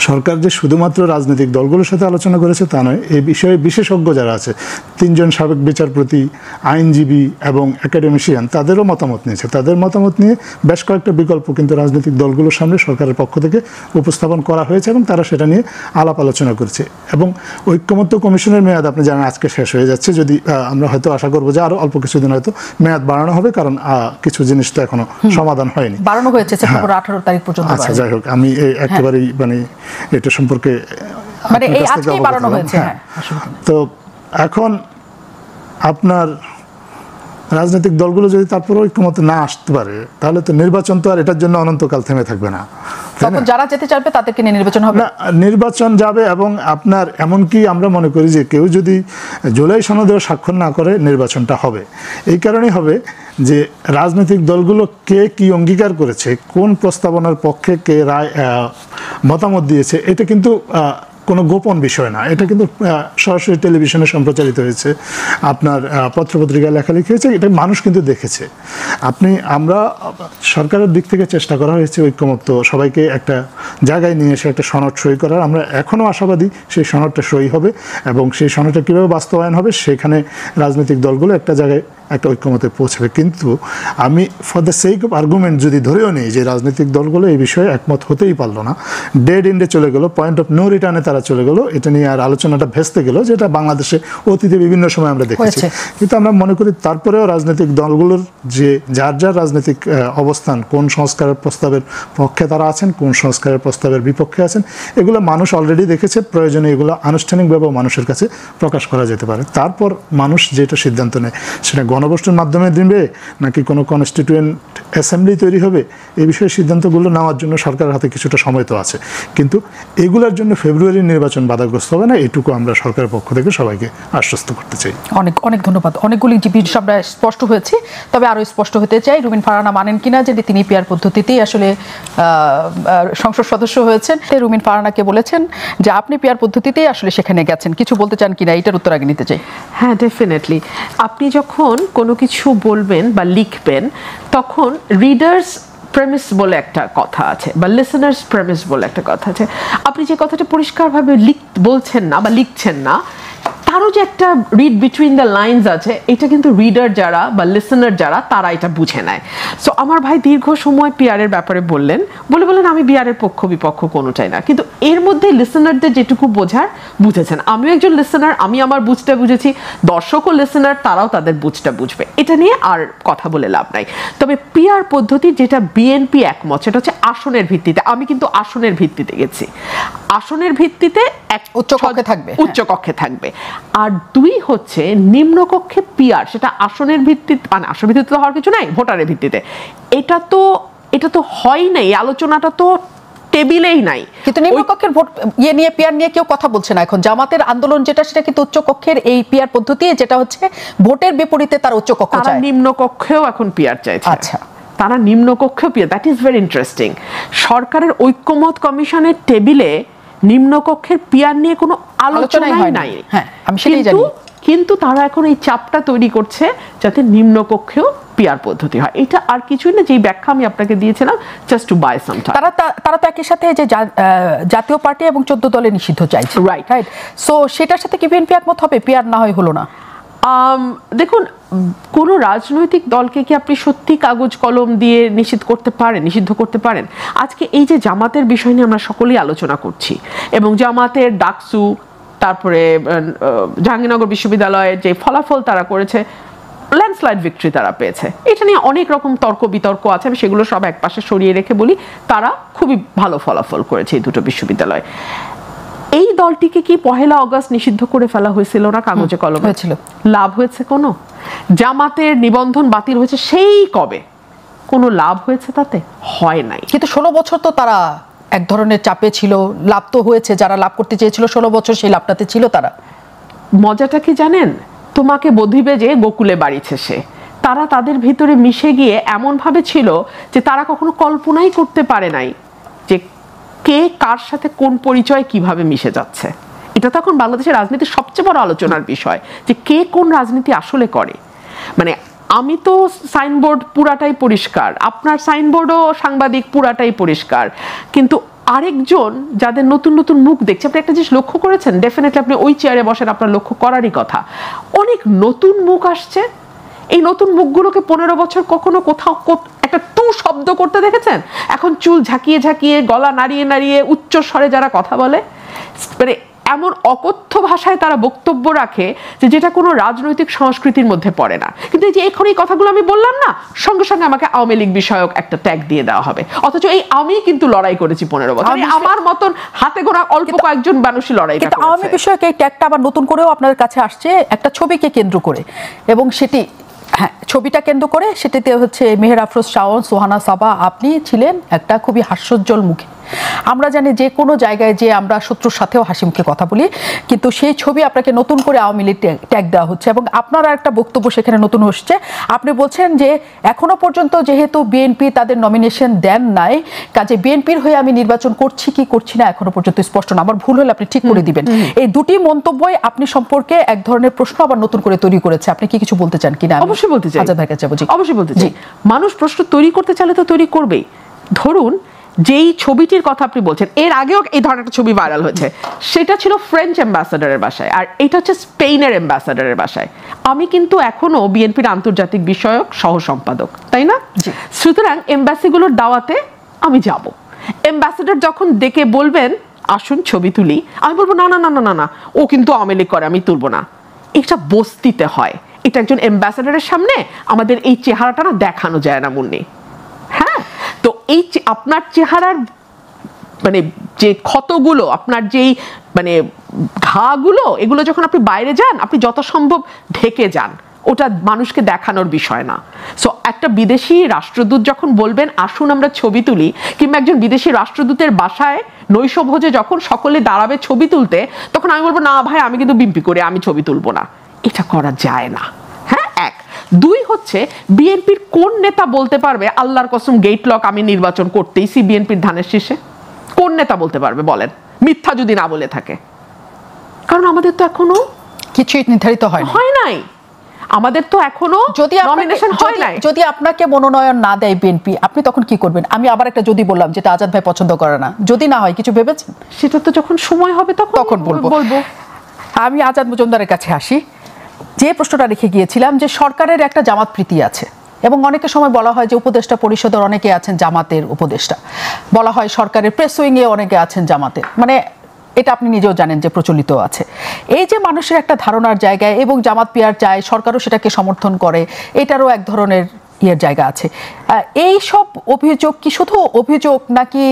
সরকার যে শুধুমাত্র রাজনৈতিক দলগুলোর সাথে আলোচনা করেছে তা নয়, এই বিষয়ে বিশেষজ্ঞ যারা আছে, 3 জন সাবেক বিচারপতি, আইনজীবী এবং একাডেমিশিয়ান, তাদেরও মতামত নিয়েছে। তাদের মতামত নিয়ে বেশ কয়েকটা বিকল্প কিন্তু রাজনৈতিক দলগুলোর সামনে সরকারের পক্ষ থেকে উপস্থাপন করা হয়েছে এবং তারা সেটা নিয়ে আলাপ আলোচনা করেছে। এবং ঐকমত্য কমিশনের মেয়াদ আপনি জানেন আজকে শেষ হয়ে যাচ্ছে, যদি আমরা হয়তো আশা করবো যে আরও অল্প কিছুদিন হয়তো মেয়াদ বাড়ানো হবে, কারণ কিছু জিনিস তো এখনো সমাধান হয়নি, বাড়ানো হয়েছে সেপ্টেম্বর 18 তারিখ পর্যন্ত। আচ্ছা, যাই হোক, আমি একেবারেই মানে এটা সম্পর্কে বাড়ানো হয়েছে। তো এখন আপনার রাজনৈতিক দলগুলো যদি তারপরে ঐক্যমতে না আসতে পারে, তাহলে তো নির্বাচন তো আর এটার জন্য অনন্তকাল থেমে থাকবে না। তখন যারা যেতে চাইবে তাদেরকে নিয়ে নির্বাচন হবে, নির্বাচন যাবে। এবং আপনার এমনকি আমরা মনে করি যে কেউ যদি জুলাই সনদেও স্বাক্ষর না করে নির্বাচনটা হবে। এই কারণেই হবে যে রাজনৈতিক দলগুলো কে কি অঙ্গীকার করেছে, কোন প্রস্তাবনার পক্ষে কে রায় মতামত দিয়েছে, এটা কিন্তু কোনো গোপন বিষয় না। এটা কিন্তু সরাসরি টেলিভিশনে সম্প্রচারিত হয়েছে, আপনার পত্রপত্রিকায় লেখালেখি হয়েছে, এটা মানুষ কিন্তু দেখেছে। আমরা সরকারের দিক থেকে চেষ্টা করা হয়েছে ঐক্যমত্য সবাইকে একটা জায়গায় নিয়ে এসে একটা সনদ সই করার। আমরা এখনও আশাবাদী সেই সনদটা সই হবে এবং সেই সনদটা কীভাবে বাস্তবায়ন হবে সেখানে রাজনৈতিক দলগুলো একটা জায়গায় একটা ঐক্যমতে পৌঁছবে। কিন্তু আমি for the sake of argument যদি ধরেও নিই যে রাজনৈতিক দলগুলো এই বিষয়ে একমত হতেই পারলো না, ডেড এন্ডে চলে গেল, পয়েন্ট অফ নো রিটার্নে তারা চলে গেল, এটা নিয়ে আর আলোচনাটা ভেস্তে গেল, যেটা বাংলাদেশে অতীতে বিভিন্ন সময় আমরা দেখেছি। কিন্তু আমরা মনে করি তারপরেও রাজনৈতিক দলগুলোর যে যার যার রাজনৈতিক অবস্থান, কোন সংস্কারের প্রস্তাবের পক্ষে তারা আছেন, কোন সংস্কারের প্রস্তাবের বিপক্ষে আছেন, এগুলো মানুষ অলরেডি দেখেছে। প্রয়োজনে এগুলো আনুষ্ঠানিকভাবে মানুষের কাছে প্রকাশ করা যেতে পারে। তারপর মানুষ যেটা সিদ্ধান্ত নেয় সেটা গণভোটের মাধ্যমে দিবে নাকি কোনো কনস্টিটিউয়েন্ট অ্যাসেম্বলি তৈরি হবে, এই বিষয়ে সিদ্ধান্তগুলো নেওয়ার জন্য সরকারের হাতে কিছুটা সময় তো আছে। কিন্তু এগুলোর জন্য ফেব্রুয়ারির নির্বাচন বাধাগ্রস্ত হবে না, এটুকু আমরা সরকারের পক্ষ থেকে সবাইকে আশ্বস্ত করতে চাই। অনেক অনেক ধন্যবাদ। অনেকগুলি বিষয় আমরা স্পষ্ট হয়েছি, তবে আরও স্পষ্ট হতে চাই রুমিন ফারহানা মানেন কিনা যে তিনি পিআর পদ্ধতিতেই আসলে সংসদ সদস্য হয়েছেন। রুমিন ফারহানাকে বলেছেন যে আপনি পিআর পদ্ধতিতেই আসলে সেখানে গেছেন, কিছু বলতে চান কিনা এটার উত্তর আগে নিতে চাই। হ্যাঁ, ডেফিনেটলি। আপনি যখন কোনো কিছু বলবেন বা লিখবেন তখন রিডার্স প্রেমিস বলে একটা কথা আছে বা লিসেনার্স প্রেমিস বলে একটা কথা আছে। আপনি যে কথাটা পরিষ্কারভাবে বলছেন না বা লিখছেন না, তারও যে একটা রিড বিটুইন দ্য লাইনস আছে, এটা কিন্তু রিডার যারা বা লিসেনার যারা তারা এটা বুঝে নেয়। সো আমার ভাই দীর্ঘ সময় পিআরের ব্যাপারে বললেন আমি বিআরের পক্ষ বিপক্ষ কোনোটাই না, কিন্তু এর মধ্যে লিসেনারদের যেটুকু বোঝার বুঝেছেন। আমিও একজন লিসেনার, আমি আমার বুঝটা বুঝেছি, দর্শকও লিসেনার, তারাও তাদের বুঝটা বুঝবে। এটা নিয়ে আর কথা বলে লাভ নাই। তবে পিআর পদ্ধতি যেটা বিএনপি একমত, সেটা হচ্ছে আসনের ভিত্তিতে। আমি কিন্তু আসনের ভিত্তিতে গেছি, আসনের ভিত্তিতে এক উচ্চকক্ষে থাকবে। আর 2 হচ্ছে নিম্নকক্ষে পিআর, সেটা আসনের ভিত্তিতে, মানে আসনের ভিত্তিতে হওয়ার কিছু নাই, ভোটারের ভিত্তিতে। এটা তো হয় নাই, আলোচনাটা তো টেবিলেই নাই। কিন্তু নিম্নকক্ষের ভোট ইয়ে নিয়ে পিয়ার নিয়ে কেউ কথা বলছে না এখন। জামাতের আন্দোলন যেটা সেটা কিন্তু উচ্চকক্ষের এই পিয়ার পদ্ধতি, যেটা হচ্ছে ভোটের বিপরীতে তার উচ্চকক্ষ তারা চায়। নিম্নকক্ষেও এখন পিয়ার চাইছে। আচ্ছা, তারা নিম্নকক্ষেও peer, that is very interesting. সরকারের ঐক্যমত কমিশনের টেবিলে নিম্নকক্ষের পিয়ার নিয়ে কোনো আলোচনাই নাই। হ্যাঁ, আমি সেটাই জানি। কিন্তু তারা এখন এই চাপটা তৈরি করছে যাতে নিম্নকক্ষেও পিয়ার পদ্ধতি হয়। এটা আর কিছুই না, যেই ব্যাখ্যা আমি আপনাকে দিয়েছিলাম, just to buy some time. তারা তো একই সাথে যে জাতীয় পার্টি এবং 14 দলে নিষিদ্ধ চাইছে, রাইট। সো সেটার সাথে কি বিএনপি একমত হবে? পিয়ার না হয় হলো না। দেখুন, কোন রাজনৈতিক দলকে কি আপনি সত্যি কাগজ কলম দিয়ে নিষিদ্ধ করতে পারেন? আজকে এই যে জামাতের বিষয় নিয়ে আমরা সকলেই আলোচনা করছি, এবং জামাতের ডাকসু, তারপরে জাহাঙ্গীরনগর বিশ্ববিদ্যালয়ের যে ফলাফল তারা করেছে, ল্যান্ডস্লাইড ভিক্টরি তারা পেয়েছে, এটা নিয়ে অনেক রকম তর্ক বিতর্ক আছে। আমি সেগুলো সব একপাশে সরিয়ে রেখে বলি, তারা খুবই ভালো ফলাফল করেছে এই দুটো বিশ্ববিদ্যালয়। এই দলটিকে কি 1 আগস্ট নিষিদ্ধ করে ফেলা হয়েছিল না কাগজে কলমে? হয়েছিল। লাভ হয়েছে কোনো? জামাতের নিবন্ধন বাতিল হয়েছে সেই কবে? কোনো লাভ হয়েছে তাতে? হয় নাই। কিন্তু 16 বছর তো তারা এক ধরনের চাপে ছিল, লাভ তো হয়েছে। যারা লাভ করতে চেয়েছিল 16 বছর সেই লাভটাতে ছিল তারা। মজাটা কি জানেন? তোমাকে বধিবে যে গোকুলে বাড়িছে সে। তারা তাদের ভিতরে মিশে গিয়ে এমন ভাবে ছিল যে তারা কখনো কল্পনাই করতে পারে নাই যে কে কার সাথে কোন পরিচয় কিভাবে মিশে যাচ্ছে। এটা তো এখন বাংলাদেশের রাজনীতির সবচেয়ে বড় আলোচনার বিষয়, যে কে কোন রাজনীতি আসলে করে। মানে আমি তো সাইনবোর্ড পুরাটাই পরিষ্কার, আপনার সাইনবোর্ডও সাংবাদিক পুরাটাই পরিষ্কার, কিন্তু আরেকজন যাদের নতুন নতুন মুখ দেখছে, আপনি একটা জিনিস লক্ষ্য করেছেন, ডেফিনেটলি আপনি ওই চেয়ারে বসেন, আপনার লক্ষ্য করারই কথা, অনেক নতুন মুখ আসছে। এই নতুন মুখগুলোকে 15 বছর কখনো কোথাও একটা টু শব্দ করতে দেখেছেন? এখন চুল ঝাঁকিয়ে ঝাঁকিয়ে, গলা নাড়িয়ে নাড়িয়ে, উচ্চ স্বরে যারা কথা বলে, মানে এমন অকথ্য ভাষায় তারা বক্তব্য রাখে যে যেটা কোনো রাজনৈতিক সংস্কৃতির মধ্যে পড়ে না। কিন্তু এই যে এখন এই কথাগুলো আমি বললাম না, সঙ্গে সঙ্গে আমাকে আওয়ামী লীগ বিষয়ক একটা ট্যাগ দিয়ে দেওয়া হবে, অথচ এই আমি কিন্তু লড়াই করেছি 15 বছর। আমার মতন হাতে গোনা অল্প কয়েকজন মানুষই লড়াই করেছে। আওয়ামী বিষয়ক এই ট্যাগটা আবার নতুন করেও আপনার কাছে আসছে একটা ছবিকে কেন্দ্র করে, এবং সেটি ছবিটা কেন্দ্র করে সেটিতে হচ্ছে মেহের আফরোজ শাওন, সোহানা সাবা, আপনি ছিলেন একটা খুবই হাস্যোজ্জ্বল মুখে। আমরা জানি যে কোনো জায়গায় যে আমরা শত্রুর সাথেও হাসি মুখে কথা বলি, কিন্তু সেই ছবি আপনাকে নতুন করে আওয়ামী লীগ ট্যাগ দেওয়া হচ্ছে, এবং আপনার একটা বক্তব্য সেখানে নতুন হচ্ছে। আপনি বলছেন যে এখনো পর্যন্ত যেহেতু বিএনপি তাদের নমিনেশন দেন নাই, কাজে বিএনপির হয়ে আমি নির্বাচন করছি কি করছি না এখনো পর্যন্ত স্পষ্ট না। আমার ভুল হলে আপনি ঠিক করে দিবেন। এই দুটি মন্তব্যই আপনি সম্পর্কে এক ধরনের প্রশ্ন আবার নতুন করে তৈরি করেছে। আপনি কি কিছু বলতে চান কিনা? অবশ্যই বলতে চাই। আজাদ ভাইয়ের কাছে বুঝি। অবশ্যই বলতে চাই। মানুষ প্রশ্ন তৈরি করতে চাইলে তো তৈরি করবেই। ধরুন যেই ছবিটির কথা আপনি বলছেন, এর আগেও এই ধরনের একটা ছবি ভাইরাল হয়েছে, সেটা ছিল ফ্রেঞ্চ অ্যাম্বাসাডারের বাসায়, আর এটা হচ্ছে স্পেনের অ্যাম্বাসাডারের বাসায়। আমি কিন্তু এখনো বিএনপির আন্তর্জাতিক বিষয়ক সহ সম্পাদক, তাই না? সুতরাং এম্বাসিগুলোর দাওয়াতে আমি যাব। অ্যাম্বাসাডার যখন ডেকে বলবেন আসুন ছবি তুলি, আমি বলবো না না না না না না, ও কিন্তু আওয়ামী লীগ করে, আমি তুলবো না। এটা বস্তিতে হয়, এটা একজন অ্যাম্বাসাডারের সামনে আমাদের এই চেহারাটা না দেখানো যায় না মুন্নি। হ্যাঁ, তো এই আপনার চেহারার মানে যে ক্ষতগুলো, আপনার যেই মানে ঘাগুলো, এগুলো যখন আপনি বাইরে যান, আপনি যত সম্ভব ঢেকে যান, ওটা মানুষকে দেখানোর বিষয় না। সো একটা বিদেশি রাষ্ট্রদূত যখন বলবেন আসুন আমরা ছবি তুলি, কিংবা একজন বিদেশি রাষ্ট্রদূতের বাসায় নৈশভোজে যখন সকলে দাঁড়াবে ছবি তুলতে, তখন আমি বলবো না ভাই আমি কিন্তু বিএনপি করে, আমি ছবি তুলবো না। এটা করা যায় না। হ্যাঁ, এক। দুই হচ্ছে, বিএনপির কোন নেতা বলতে পারবে আল্লাহর কসম গেট লক আমি নির্বাচন করতেইছি বিএনপির ধানের শীর্ষে? কোন নেতা বলতে পারবে বলেন, মিথ্যা যদি না বলে থাকে? কারণ আমাদের তো এখনো কিছুই নির্ধারিত হয় নাই। আমাদের তো এখনো নমিনেশন হয় নাই। যদি আপনাকে মনোনয়ন না দেয় বিএনপি, আপনি তখন কি করবেন? আমি আবার একটা যদি বললাম, যেটা আজাদ ভাই পছন্দ করে না। যদি না হয়, কিছু ভেবেছেন? সেটা তো যখন সময় হবে তখন বলবো। আমি আজাদ মজুমদারের কাছে আসি। যে প্রশ্নটা রেখে গিয়েছিলাম, যে সরকারের একটা জামাত প্রীতি আছে, এবং অনেকের সময় বলা হয় যে উপদেষ্টা পরিষদের অনেকে আছেন জামাতের উপদেষ্টা, বলা হয় সরকারের প্রেস উইংয়ে অনেকে আছেন জামাতের, মানে এটা আপনি নিজেও জানেন যে প্রচলিত আছে। এই যে মানুষের একটা ধারণার জায়গায়, এবং জামাত পিয়ার চায়, সরকারও সেটাকে সমর্থন করে, এটারও এক ধরনের ইয়ের জায়গা আছে। এই সব অভিযোগ কি শুধু অভিযোগ নাকি,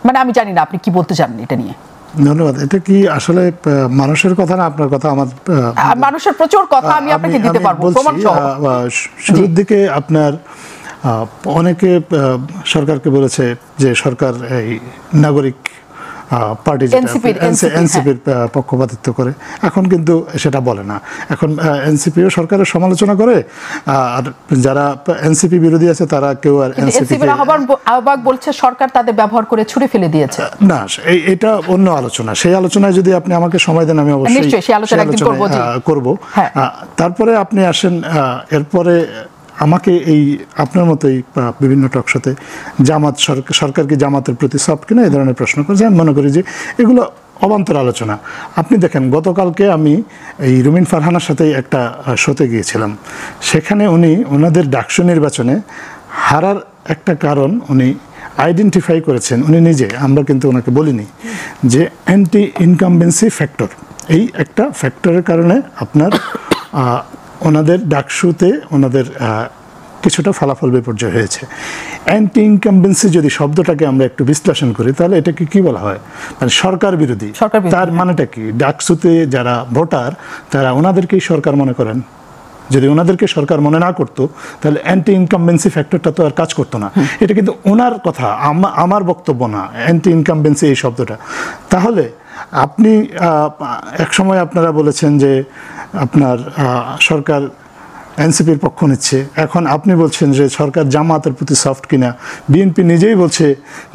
মানে আমি জানি না আপনি কি বলতে চান এটা নিয়ে? ধন্যবাদ। এটা কি আসলে মানুষের কথা না আপনার কথা? আমার মানুষের প্রচুর কথা, আমি আপনাকে দিতে পারবো প্রমাণ সহ। শুরুর দিকে আপনার অনেকে সরকারকে বলেছে যে সরকার এই নাগরিক পার্টি এনসিপির পক্ষপাতিত্ব করে। এখন কিন্তু সেটা বলে না, এখন এনসিপিও সরকারের সমালোচনা করে, আর যারা এনসিপি বিরোধী আছে তারা কেউ আর এনসিপির আহ্বায়ক বলছে সরকার তাদের ব্যবহার করে ছুঁড়ে ফেলে দিয়েছে। না, এটা অন্য আলোচনা। সেই আলোচনায় যদি আপনি আমাকে সময় দেন আমি অবশ্যই সেই আলোচনা একদিন করব। তারপরে আপনি আসেন, এরপরে আমাকে এই আপনার মতোই বিভিন্ন টকশোতে জামাত সরকার কি জামাতের প্রতি সফট কিনা এই ধরনের প্রশ্ন করেছে। আমি মনে করি যে এগুলো অবান্তর আলোচনা। আপনি দেখেন, গতকালকে আমি এই রুমিন ফারহানার সাথে একটা শোতে গিয়েছিলাম, সেখানে উনি ওনাদের ডাকসু নির্বাচনে হারার একটা কারণ উনি আইডেন্টিফাই করেছেন উনি নিজে, আমরা কিন্তু ওনাকে বলিনি, যে অ্যান্টি ইনকামবেন্সি ফ্যাক্টর। এই একটা ফ্যাক্টরের কারণে আপনার ওনাদের ডাকসুতে ওনাদের কিছুটা ফলাফল বিপর্যয় হয়েছে। অ্যান্টি ইনকামবেন্সি যদি শব্দটাকে আমরা একটু বিশ্লেষণ করি তাহলে এটাকে কি বলা হয়, মানে সরকার বিরোধী। তার মানেটা কি? ডাকসুতে যারা ভোটার তারা ওনাদেরকেই সরকার মনে করেন। যদি ওনাদেরকে সরকার মনে না করতো তাহলে অ্যান্টি ইনকামবেন্সি ফ্যাক্টরটা তো আর কাজ করতো না। এটা কিন্তু ওনার কথা, আমার বক্তব্য না অ্যান্টি ইনকামবেন্সি এই শব্দটা। তাহলে আপনি এক সময় আপনারা বলেছেন যে আপনার সরকার এনসিপির পক্ষ নিচ্ছে, এখন আপনি বলছেন যে সরকার জামাতের প্রতি সফট কিনা। বিএনপি নিজেই বলছে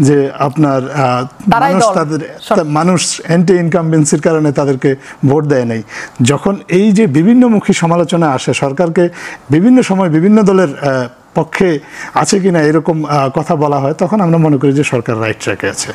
যে আপনার মানুষ অ্যান্টি ইনকামবেন্সির কারণে তাদেরকে ভোট দেয় নাই। যখন এই যে বিভিন্নমুখী সমালোচনা আসে, সরকারকে বিভিন্ন সময় বিভিন্ন দলের পক্ষে আছে কিনা এরকম কথা বলা হয়, তখন আমরা মনে করি যে সরকার রাইট ট্র্যাকে আছে।